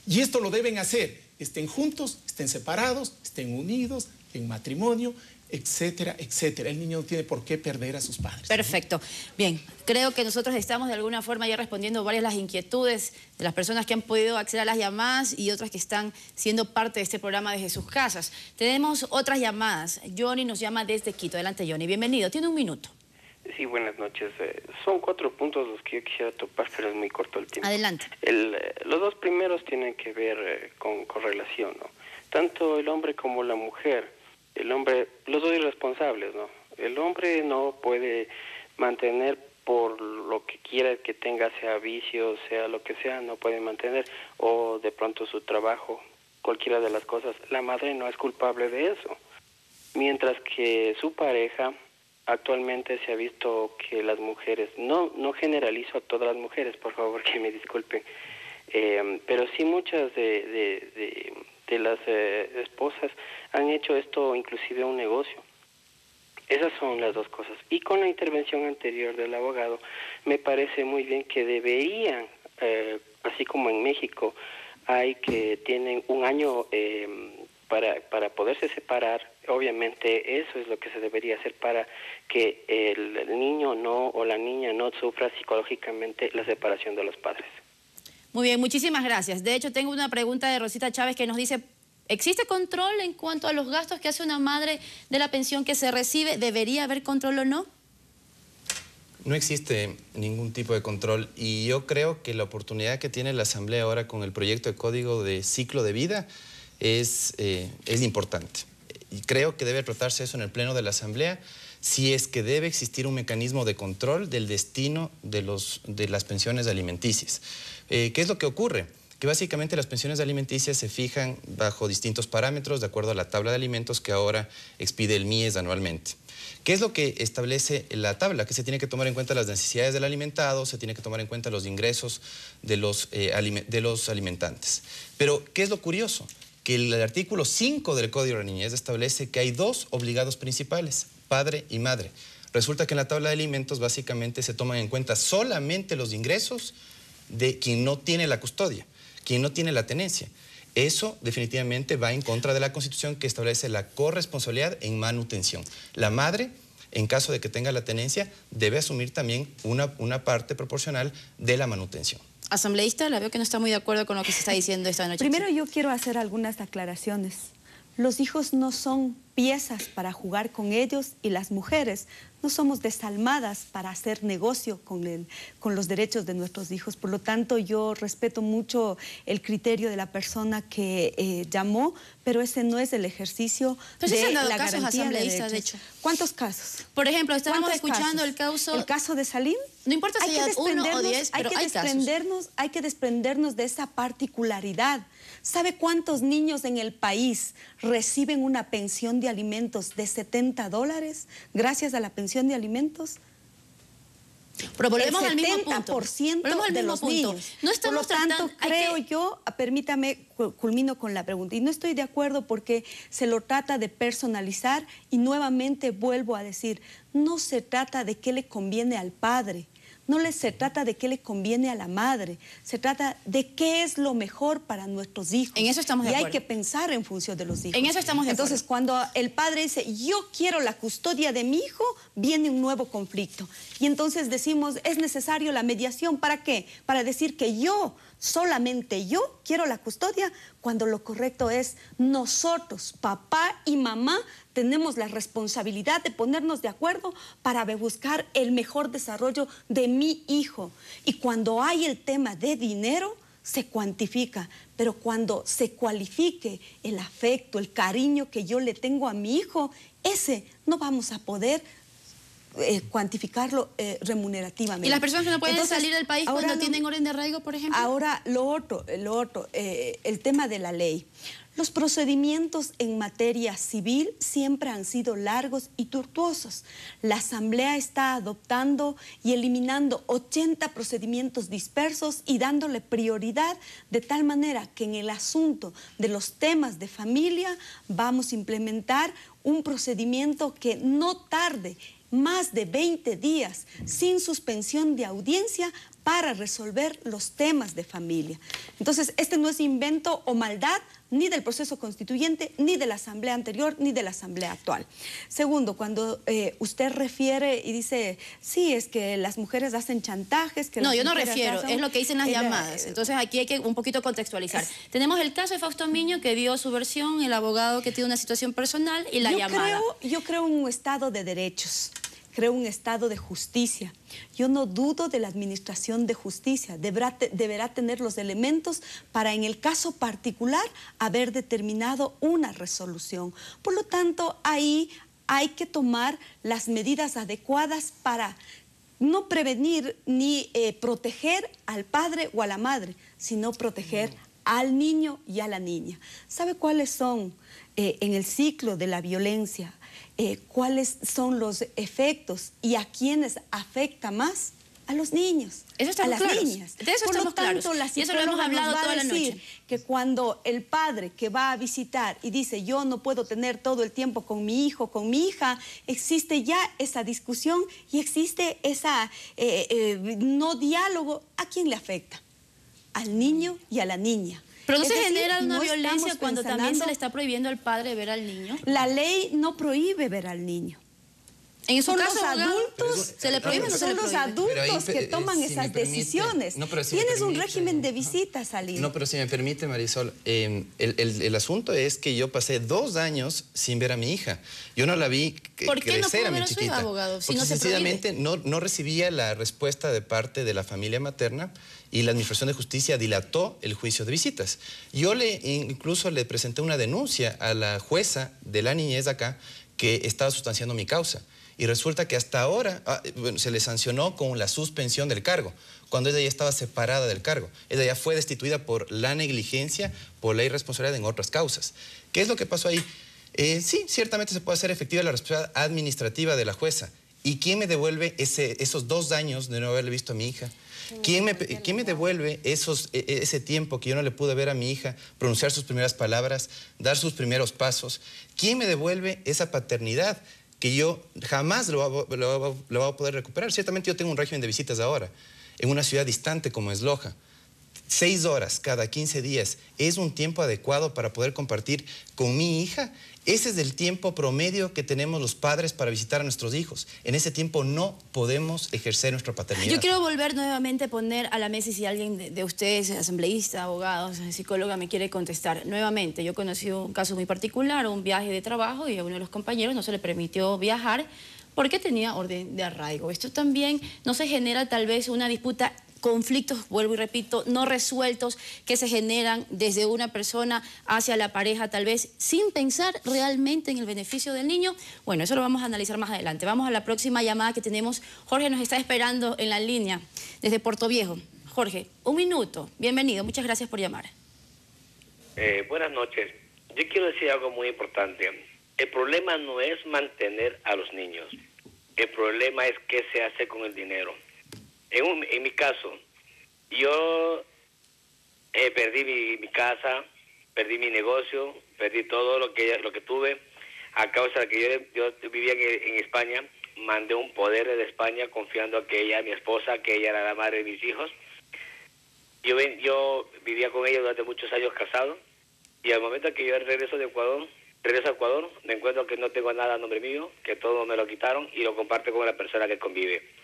Y esto lo deben hacer, estén juntos, estén separados, estén unidos, en matrimonio, etcétera, etcétera. El niño no tiene por qué perder a sus padres. Perfecto. Bien, creo que nosotros estamos de alguna forma ya respondiendo varias de las inquietudes de las personas que han podido acceder a las llamadas y otras que están siendo parte de este programa desde sus casas. Tenemos otras llamadas. Johnny nos llama desde Quito. Adelante, Johnny. Bienvenido. Tiene un minuto. Sí, buenas noches. Son 4 puntos los que yo quisiera topar, pero es muy corto el tiempo. Adelante. Los 2 primeros tienen que ver con correlación, ¿no? Tanto el hombre como la mujer. El hombre, los dos irresponsables, ¿no? El hombre no puede mantener por lo que quiera que tenga, sea vicio, sea lo que sea, no puede mantener, o de pronto su trabajo, cualquiera de las cosas. La madre no es culpable de eso. Mientras que su pareja, actualmente se ha visto que las mujeres, no generalizo a todas las mujeres, por favor que me disculpen, pero sí muchas de las esposas han hecho esto inclusive un negocio. Esas son las 2 cosas. Y con la intervención anterior del abogado, me parece muy bien que deberían, así como en México, hay que tienen un año para poderse separar. Obviamente eso es lo que se debería hacer para que el niño o la niña no sufra psicológicamente la separación de los padres. Muy bien, muchísimas gracias. De hecho, tengo una pregunta de Rosita Chávez que nos dice, ¿existe control en cuanto a los gastos que hace una madre de la pensión que se recibe? ¿Debería haber control o no? No existe ningún tipo de control y yo creo que la oportunidad que tiene la Asamblea ahora con el proyecto de Código de Ciclo de Vida es importante. Y creo que debe tratarse eso en el Pleno de la Asamblea, si es que debe existir un mecanismo de control del destino de las pensiones alimenticias. ¿Qué es lo que ocurre? Que básicamente las pensiones alimenticias se fijan bajo distintos parámetros de acuerdo a la tabla de alimentos que ahora expide el MIES anualmente. ¿Qué es lo que establece la tabla? Que se tiene que tomar en cuenta las necesidades del alimentado, se tiene que tomar en cuenta los ingresos de los alimentantes. Pero, ¿qué es lo curioso? Que el artículo 5 del Código de la Niñez establece que hay 2 obligados principales, padre y madre. Resulta que en la tabla de alimentos básicamente se toman en cuenta solamente los ingresos de quien no tiene la custodia, quien no tiene la tenencia. Eso definitivamente va en contra de la Constitución que establece la corresponsabilidad en manutención. La madre, en caso de que tenga la tenencia, debe asumir también una parte proporcional de la manutención. Asambleísta, la veo que no está muy de acuerdo con lo que se está diciendo esta noche. Primero yo quiero hacer algunas aclaraciones. Los hijos no son piezas para jugar con ellos y las mujeres no somos desalmadas para hacer negocio con los derechos de nuestros hijos. Por lo tanto, yo respeto mucho el criterio de la persona que llamó, pero ese no es el ejercicio de la garantía de derechos. De hecho. ¿Cuántos casos? Por ejemplo, estábamos escuchando el caso de Salim. No importa si hay 1 o 10, pero hay casos. Hay que desprendernos de esa particularidad. ¿Sabe cuántos niños en el país reciben una pensión de alimentos de $70 gracias a la pensión de alimentos? Pero volvemos al mismo punto. El 70% de los niños. No estamos Por lo tanto, creo yo, permítame, culmino con la pregunta, y no estoy de acuerdo porque se lo trata de personalizar y nuevamente vuelvo a decir, no se trata de qué le conviene al padre, no se trata de qué le conviene a la madre, se trata de qué es lo mejor para nuestros hijos. En eso estamos de acuerdo. Y hay que pensar en función de los hijos. En eso estamos de acuerdo. Entonces, cuando el padre dice, yo quiero la custodia de mi hijo, viene un nuevo conflicto. Y entonces decimos, es necesario la mediación. ¿Para qué? Para decir que yo, solamente yo, quiero la custodia, cuando lo correcto es nosotros, papá y mamá, tenemos la responsabilidad de ponernos de acuerdo para buscar el mejor desarrollo de mi hijo. Y cuando hay el tema de dinero, se cuantifica. Pero cuando se cualifique el afecto, el cariño que yo le tengo a mi hijo, ese no vamos a poder cuantificarlo remunerativamente. ¿Y las personas que no pueden salir del país cuando tienen orden de arraigo, por ejemplo? Ahora, lo otro, el tema de la ley. Los procedimientos en materia civil siempre han sido largos y tortuosos. La Asamblea está adoptando y eliminando 80 procedimientos dispersos y dándole prioridad de tal manera que en el asunto de los temas de familia vamos a implementar un procedimiento que no tarde más de 20 días sin suspensión de audiencia para resolver los temas de familia. Entonces, este no es invento o maldad ni del proceso constituyente, ni de la asamblea anterior, ni de la asamblea actual. Segundo, cuando usted refiere y dice, sí, es que las mujeres hacen chantajes... Que no, yo no mujeres refiero, es lo que dicen las llamadas. Entonces aquí hay que un poquito contextualizar. Tenemos el caso de Fausto Miño, que dio su versión, el abogado que tiene una situación personal, y la llamada. Yo creo en un Estado de derechos. Creo un Estado de justicia. Yo no dudo de la administración de justicia. Deberá tener los elementos para, en el caso particular, haber determinado una resolución. Por lo tanto, ahí hay que tomar las medidas adecuadas para no prevenir ni proteger al padre o a la madre, sino proteger al niño y a la niña. ¿Sabe cuáles son en el ciclo de la violencia? ¿Cuáles son los efectos y a quiénes afecta más? A los niños, eso a las claros. niñas. De eso Por lo estamos tanto, claros. la Y eso lo hemos psicóloga hablado nos va toda a la decir noche. que cuando el padre que va a visitar y dice yo no puedo tener todo el tiempo con mi hijo, con mi hija, existe ya esa discusión y existe esa no diálogo. ¿A quién le afecta? Al niño y a la niña. Pero no Es se decir, genera una no violencia estamos cuando también pensando- se le está prohibiendo al padre ver al niño. La ley no prohíbe ver al niño. En su Son caso, los abogado, adultos, ¿se le prohíbe o no se le son los prohíbe? adultos Pero ahí, que toman si esas me permite, decisiones. no, pero si me Tienes un permite, régimen de visitas, Aline. No, pero si me permite, Marisol, el asunto es que yo pasé 2 años sin ver a mi hija. Yo no la vi ¿Por qué no crecer pudo a mi ver a su hija, chiquita. abogado, si Porque no se sencillamente no recibía la respuesta de parte de la familia materna y la Administración de Justicia dilató el juicio de visitas. Yo incluso le presenté una denuncia a la jueza de la niñez acá que estaba sustanciando mi causa. Y resulta que hasta ahora se le sancionó con la suspensión del cargo, cuando ella ya estaba separada del cargo. Ella ya fue destituida por la negligencia, por la irresponsabilidad en otras causas. ¿Qué es lo que pasó ahí? Sí, ciertamente se puede hacer efectiva la responsabilidad administrativa de la jueza. ¿Y quién me devuelve esos 2 años de no haberle visto a mi hija? ¿Quién me devuelve ese tiempo que yo no le pude ver a mi hija, pronunciar sus primeras palabras, dar sus primeros pasos? ¿Quién me devuelve esa paternidad que yo jamás lo voy a poder recuperar? Ciertamente yo tengo un régimen de visitas ahora, en una ciudad distante como es Loja. 6 horas cada 15 días es un tiempo adecuado para poder compartir con mi hija. Ese es el tiempo promedio que tenemos los padres para visitar a nuestros hijos. En ese tiempo no podemos ejercer nuestra paternidad. Yo quiero volver nuevamente a poner a la mesa, y si alguien de ustedes, asambleísta, abogados, psicóloga, me quiere contestar. Nuevamente, yo conocí un caso muy particular, un viaje de trabajo, y a uno de los compañeros no se le permitió viajar porque tenía orden de arraigo. Esto también no se genera tal vez una disputa, conflictos, vuelvo y repito, no resueltos, que se generan desde una persona hacia la pareja, tal vez sin pensar realmente en el beneficio del niño. Bueno, eso lo vamos a analizar más adelante. Vamos a la próxima llamada que tenemos. Jorge nos está esperando en la línea desde Portoviejo. Jorge, 1 minuto. Bienvenido. Muchas gracias por llamar. Buenas noches. Yo quiero decir algo muy importante. El problema no es mantener a los niños. El problema es qué se hace con el dinero. En mi caso, yo perdí mi casa, perdí mi negocio, perdí todo lo que tuve a causa de que yo vivía en España. Mandé un poder de España confiando a que ella, mi esposa, que ella era la madre de mis hijos. Yo vivía con ella durante muchos años casado, y al momento que yo regreso a Ecuador, me encuentro que no tengo nada a nombre mío, que todo me lo quitaron y lo comparte con la persona que convive.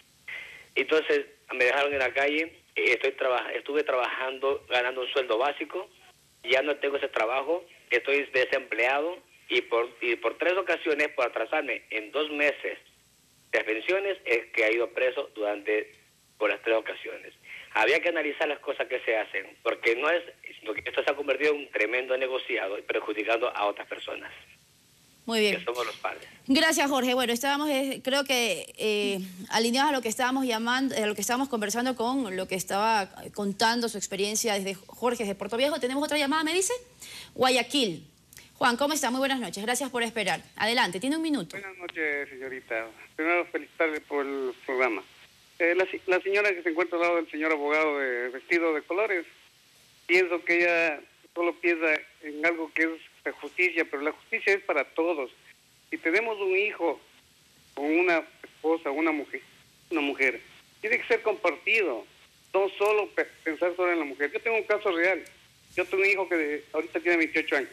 Entonces me dejaron en la calle, estuve trabajando, ganando un sueldo básico, ya no tengo ese trabajo, estoy desempleado y por 3 ocasiones, por atrasarme en 2 meses de pensiones, es que he ido preso por las 3 ocasiones. Había que analizar las cosas que se hacen, porque esto se ha convertido en un tremendo negociado y perjudicando a otras personas. Muy bien. Que somos los padres. Gracias, Jorge. Bueno, estábamos, creo que alineados a lo que estábamos a lo que estábamos conversando con lo que estaba contando su experiencia desde Jorge, desde Portoviejo. Tenemos otra llamada, me dice. Guayaquil. Juan, ¿cómo está? Muy buenas noches. Gracias por esperar. Adelante, tiene 1 minuto. Buenas noches, señorita. Primero, felicitarle por el programa. La señora que se encuentra al lado del señor abogado vestido de colores, pienso que ella solo piensa en algo que es la justicia, pero la justicia es para todos. Si tenemos un hijo con una esposa, una mujer, tiene que ser compartido. no solo pensar solo en la mujer. Yo tengo un caso real. Yo tengo un hijo que ahorita tiene 28 años.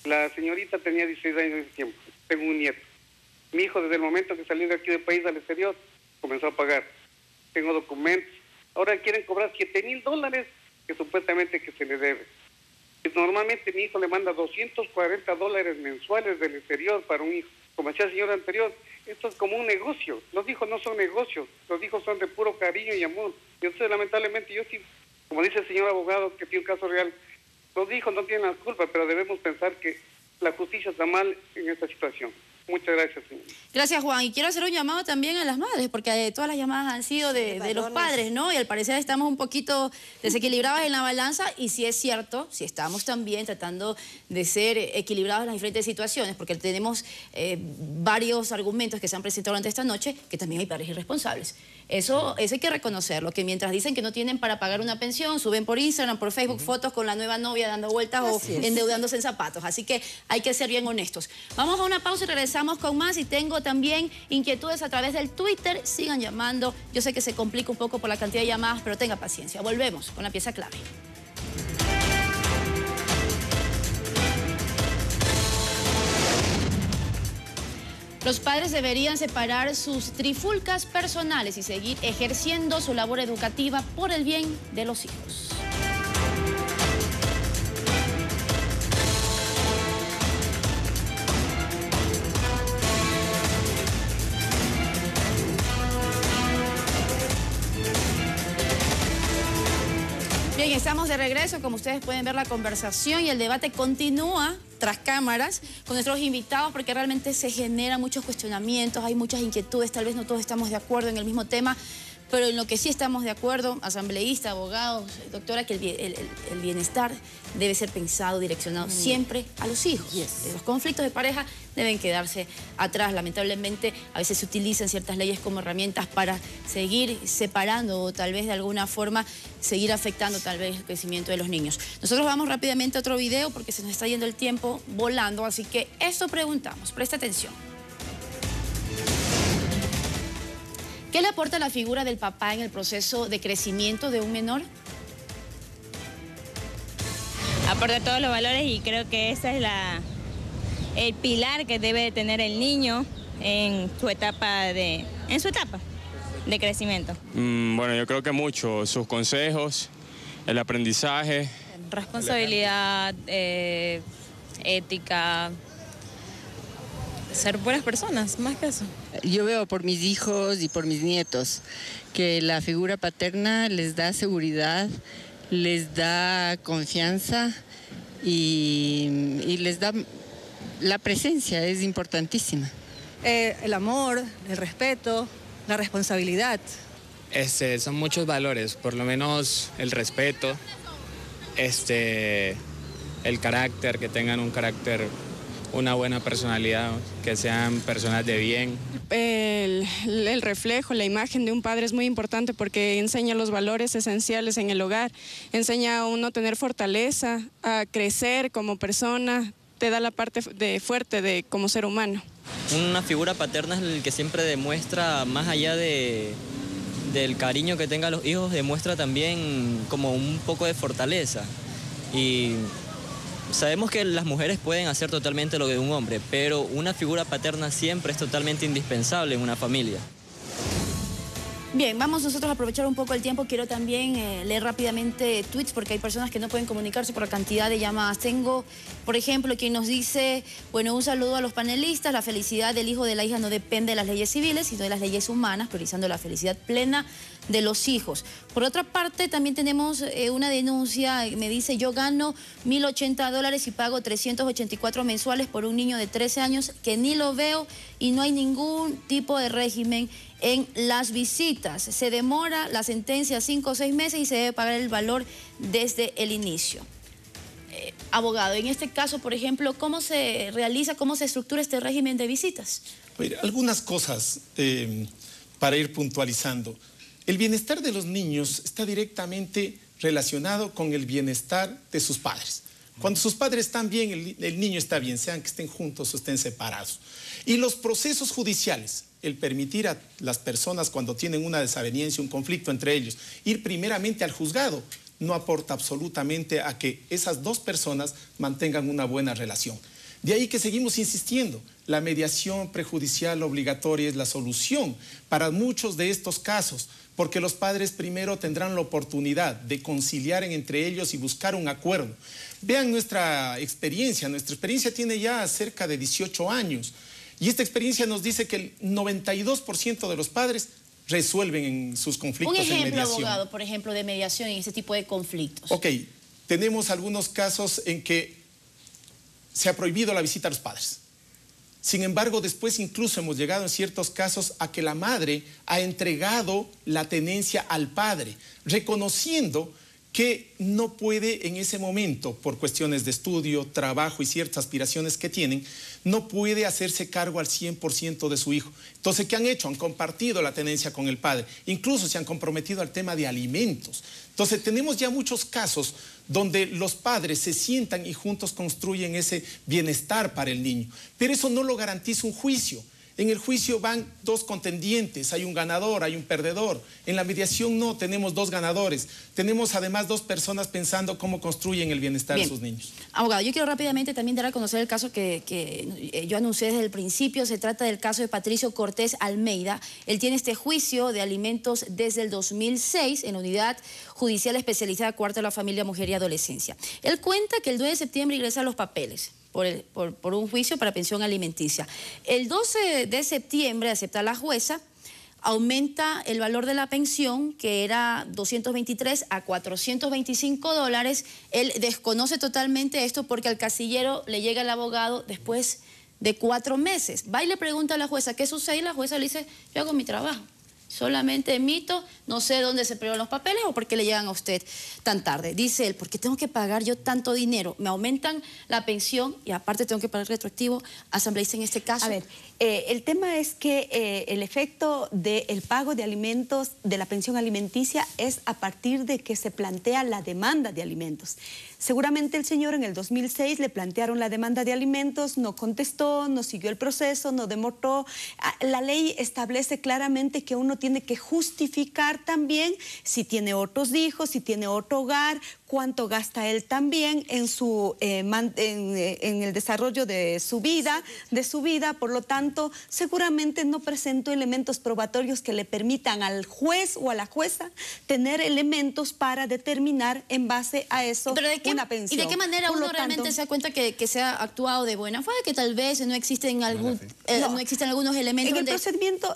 La señorita tenía 16 años en ese tiempo. Tengo un nieto. Mi hijo, desde el momento que salió de aquí del país al exterior, comenzó a pagar. Tengo documentos. Ahora quieren cobrar $7,000 que supuestamente que se le debe. Normalmente mi hijo le manda $240 mensuales del exterior para un hijo. Como decía el señor anterior, esto es como un negocio. Los hijos no son negocios, los hijos son de puro cariño y amor. Y entonces, lamentablemente, yo sí, como dice el señor abogado que tiene un caso real, los hijos no tienen la culpa, pero debemos pensar que la justicia está mal en esta situación. Muchas gracias, señor. Gracias, Juan. Y quiero hacer un llamado también a las madres, porque todas las llamadas han sido de los padres, ¿no? Y al parecer estamos un poquito desequilibrados en la balanza, y si es cierto, si estamos también tratando de ser equilibrados en las diferentes situaciones, porque tenemos varios argumentos que se han presentado durante esta noche, que también hay padres irresponsables. Eso hay que reconocerlo, que mientras dicen que no tienen para pagar una pensión, suben por Instagram, por Facebook, fotos con la nueva novia dando vueltas o endeudándose en zapatos. Así que hay que ser bien honestos. Vamos a una pausa y regresamos con más. Y tengo también inquietudes a través del Twitter. Sigan llamando. Yo sé que se complica un poco por la cantidad de llamadas, pero tenga paciencia. Volvemos con la pieza clave. Los padres deberían separar sus trifulcas personales y seguir ejerciendo su labor educativa por el bien de los hijos. Bien, estamos de regreso. Como ustedes pueden ver, la conversación y el debate continúa tras cámaras con nuestros invitados, porque realmente se generan muchos cuestionamientos, hay muchas inquietudes, tal vez no todos estamos de acuerdo en el mismo tema, pero en lo que sí estamos de acuerdo, asambleísta, abogados, doctora, que el bienestar debe ser pensado, direccionado siempre a los hijos. Los conflictos de pareja deben quedarse atrás. Lamentablemente, a veces se utilizan ciertas leyes como herramientas para seguir separando o tal vez de alguna forma seguir afectando tal vez el crecimiento de los niños. Nosotros vamos rápidamente a otro video porque se nos está yendo el tiempo volando, así que esto preguntamos, presta atención. ¿Qué le aporta la figura del papá en el proceso de crecimiento de un menor? Aporta todos los valores y creo que ese es el pilar que debe de tener el niño en su etapa de crecimiento. Bueno, yo creo que mucho, sus consejos, el aprendizaje. Responsabilidad, ética, ser buenas personas, más que eso. Yo veo por mis hijos y por mis nietos que la figura paterna les da seguridad, les da confianza y les da la presencia, es importantísima. El amor, el respeto, la responsabilidad. Son muchos valores, por lo menos el respeto, el carácter, que tengan un carácter, una buena personalidad, que sean personas de bien. El reflejo, la imagen de un padre es muy importante porque enseña los valores esenciales en el hogar, enseña a uno a tener fortaleza, a crecer como persona, te da la parte fuerte como ser humano. Una figura paterna es el que siempre demuestra, más allá del cariño que tenga a los hijos, demuestra también como un poco de fortaleza. Y sabemos que las mujeres pueden hacer totalmente lo que un hombre, pero una figura paterna siempre es totalmente indispensable en una familia. Bien, vamos nosotros a aprovechar un poco el tiempo. Quiero también leer rápidamente tweets porque hay personas que no pueden comunicarse por la cantidad de llamadas. Tengo, por ejemplo, quien nos dice, bueno, un saludo a los panelistas. La felicidad del hijo o de la hija no depende de las leyes civiles, sino de las leyes humanas, priorizando la felicidad plena de los hijos. Por otra parte, también tenemos una denuncia. Me dice, yo gano $1,080 y pago 384 mensuales por un niño de 13 años que ni lo veo y no hay ningún tipo de régimen en las visitas. Se demora la sentencia 5 o 6 meses y se debe pagar el valor desde el inicio. Abogado, en este caso, por ejemplo, ¿cómo se realiza, cómo se estructura este régimen de visitas? Algunas cosas para ir puntualizando. El bienestar de los niños está directamente relacionado con el bienestar de sus padres. Cuando sus padres están bien, el niño está bien, sean que estén juntos o estén separados. Y los procesos judiciales el permitir a las personas cuando tienen una desaveniencia, un conflicto entre ellos, ir primeramente al juzgado, no aporta absolutamente a que esas dos personas mantengan una buena relación. De ahí que seguimos insistiendo, la mediación prejudicial obligatoria es la solución para muchos de estos casos, porque los padres primero tendrán la oportunidad de conciliar entre ellos y buscar un acuerdo. Vean nuestra experiencia tiene ya cerca de 18 años, y esta experiencia nos dice que el 92% de los padres resuelven en sus conflictos en mediación. Un ejemplo, abogado, por ejemplo, de mediación en ese tipo de conflictos. Ok, tenemos algunos casos en que se ha prohibido la visita a los padres. Sin embargo, después incluso hemos llegado en ciertos casos a que la madre ha entregado la tenencia al padre, reconociendo que no puede en ese momento, por cuestiones de estudio, trabajo y ciertas aspiraciones que tienen, no puede hacerse cargo al 100% de su hijo. Entonces, ¿qué han hecho? Han compartido la tenencia con el padre. Incluso se han comprometido al tema de alimentos. Entonces, tenemos ya muchos casos donde los padres se sientan y juntos construyen ese bienestar para el niño. Pero eso no lo garantiza un juicio. En el juicio van dos contendientes, hay un ganador, hay un perdedor. En la mediación no, tenemos dos ganadores. Tenemos además dos personas pensando cómo construyen el bienestar de sus niños. Abogado, yo quiero rápidamente también dar a conocer el caso que yo anuncié desde el principio. Se trata del caso de Patricio Cortés Almeida. Él tiene este juicio de alimentos desde el 2006 en la Unidad Judicial Especializada Cuarta de la Familia, Mujer y Adolescencia. Él cuenta que el 2 de septiembre ingresa los papeles por un juicio para pensión alimenticia. El 12 de septiembre acepta la jueza, aumenta el valor de la pensión, que era 223 a 425 dólares. Él desconoce totalmente esto porque al casillero le llega el abogado después de 4 meses. Va y le pregunta a la jueza qué sucede y la jueza le dice, yo hago mi trabajo. Solamente emito, no sé dónde se perdieron los papeles o por qué le llegan a usted tan tarde. Dice él, ¿por qué tengo que pagar yo tanto dinero? Me aumentan la pensión y aparte tengo que pagar retroactivo. Asambleísta en este caso. A ver, el tema es que el efecto del pago de alimentos de la pensión alimenticia es a partir de que se plantea la demanda de alimentos. Seguramente el señor en el 2006 le plantearon la demanda de alimentos, no contestó, no siguió el proceso, no demostró. La ley establece claramente que uno tiene que justificar también si tiene otros hijos, si tiene otro hogar, cuánto gasta él también en el desarrollo de su vida. Por lo tanto, seguramente no presentó elementos probatorios que le permitan al juez o a la jueza tener elementos para determinar en base a eso una pensión. ¿Y de qué manera uno realmente se da cuenta que se ha actuado de buena fe, que tal vez no existen algunos elementos? En el procedimiento,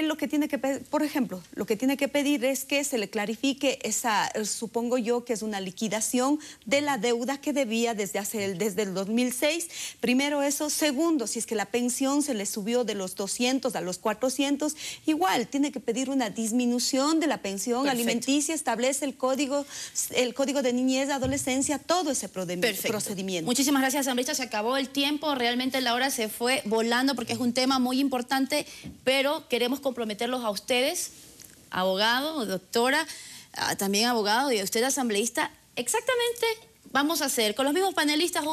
lo que tiene que pedir, por ejemplo, lo que tiene que pedir es que se le clarifique esa, supongo yo que es una liquidación de la deuda que debía desde el 2006. Primero eso. Segundo, si es que la pensión se le subió de los 200 a los 400, igual tiene que pedir una disminución de la pensión alimenticia, establece el código de niñez, adolescencia, todo ese procedimiento. Muchísimas gracias, asambleísta. Se acabó el tiempo, realmente la hora se fue volando porque es un tema muy importante, pero queremos comprometerlos a ustedes, abogado, doctora, también abogado, y a usted, asambleísta. Exactamente vamos a hacer con los mismos panelistas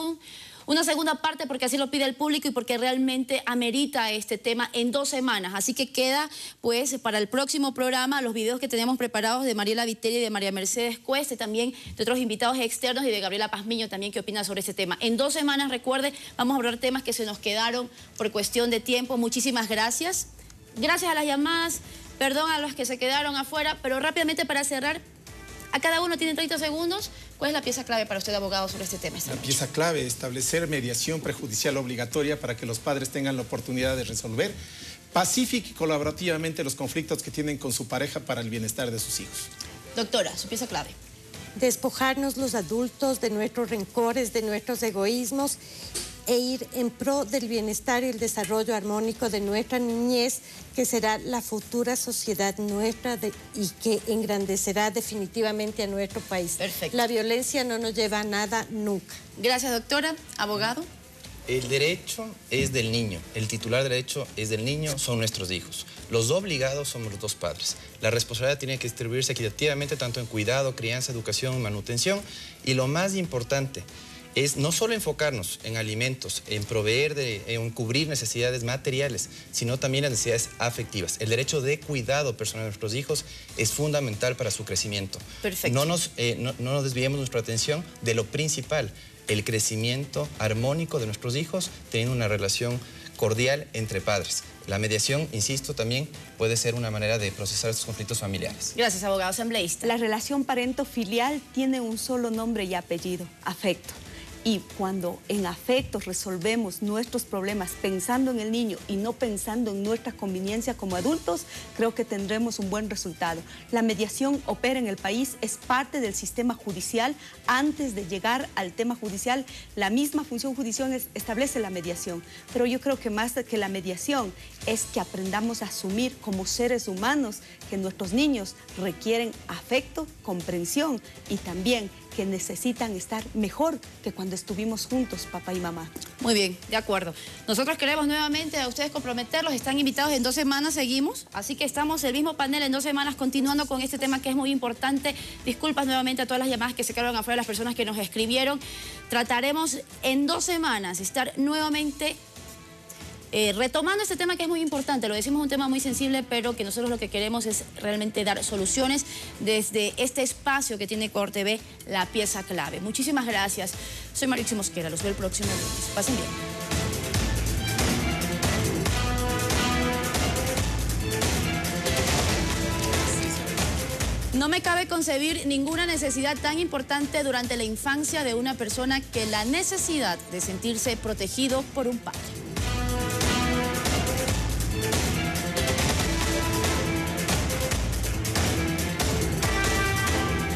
una segunda parte porque así lo pide el público y porque realmente amerita este tema en 2 semanas. Así que queda pues para el próximo programa los videos que tenemos preparados de Mariela Viteri y de María Mercedes Cueste, también de otros invitados externos y de Gabriela Pazmiño también que opina sobre ese tema. En 2 semanas, recuerde, vamos a hablar temas que se nos quedaron por cuestión de tiempo. Muchísimas gracias. Gracias a las llamadas, perdón a los que se quedaron afuera, pero rápidamente para cerrar, a cada uno tiene 30 segundos. ¿Cuál es la pieza clave para usted, abogado, sobre este tema? La pieza clave, establecer mediación prejudicial obligatoria para que los padres tengan la oportunidad de resolver pacífica y colaborativamente los conflictos que tienen con su pareja para el bienestar de sus hijos. Doctora, su pieza clave. Despojarnos los adultos de nuestros rencores, de nuestros egoísmos e ir en pro del bienestar y el desarrollo armónico de nuestra niñez, que será la futura sociedad nuestra y que engrandecerá definitivamente a nuestro país. Perfecto. La violencia no nos lleva a nada nunca. Gracias, doctora. Abogado. El derecho es del niño, el titular del derecho es del niño, son nuestros hijos. Los obligados somos los dos padres. La responsabilidad tiene que distribuirse equitativamente tanto en cuidado, crianza, educación, manutención y lo más importante, es no solo enfocarnos en alimentos, en proveer, en cubrir necesidades materiales, sino también las necesidades afectivas. El derecho de cuidado personal de nuestros hijos es fundamental para su crecimiento. Perfecto. No nos desviemos nuestra atención de lo principal, el crecimiento armónico de nuestros hijos, teniendo una relación cordial entre padres. La mediación, insisto, también puede ser una manera de procesar estos conflictos familiares. Gracias, abogado asambleísta. La relación parento-filial tiene un solo nombre y apellido: afecto. Y cuando en afecto resolvemos nuestros problemas pensando en el niño y no pensando en nuestra conveniencia como adultos, creo que tendremos un buen resultado. La mediación opera en el país, es parte del sistema judicial. Antes de llegar al tema judicial, la misma función judicial establece la mediación. Pero yo creo que más que la mediación es que aprendamos a asumir como seres humanos que nuestros niños requieren afecto, comprensión y también que necesitan estar mejor que cuando estuvimos juntos, papá y mamá. Muy bien, de acuerdo. Nosotros queremos nuevamente a ustedes comprometerlos. Están invitados en 2 semanas, seguimos. Así que estamos el mismo panel en 2 semanas continuando con este tema que es muy importante. Disculpas nuevamente a todas las llamadas que se quedaron afuera, las personas que nos escribieron. Trataremos en 2 semanas estar nuevamente retomando este tema que es muy importante. Lo decimos, un tema muy sensible, pero que nosotros lo que queremos es realmente dar soluciones desde este espacio que tiene CorTV, La Pieza Clave. Muchísimas gracias. Soy Marichi Mosquera, los veo el próximo lunes. Pasen bien. No me cabe concebir ninguna necesidad tan importante durante la infancia de una persona que la necesidad de sentirse protegido por un padre.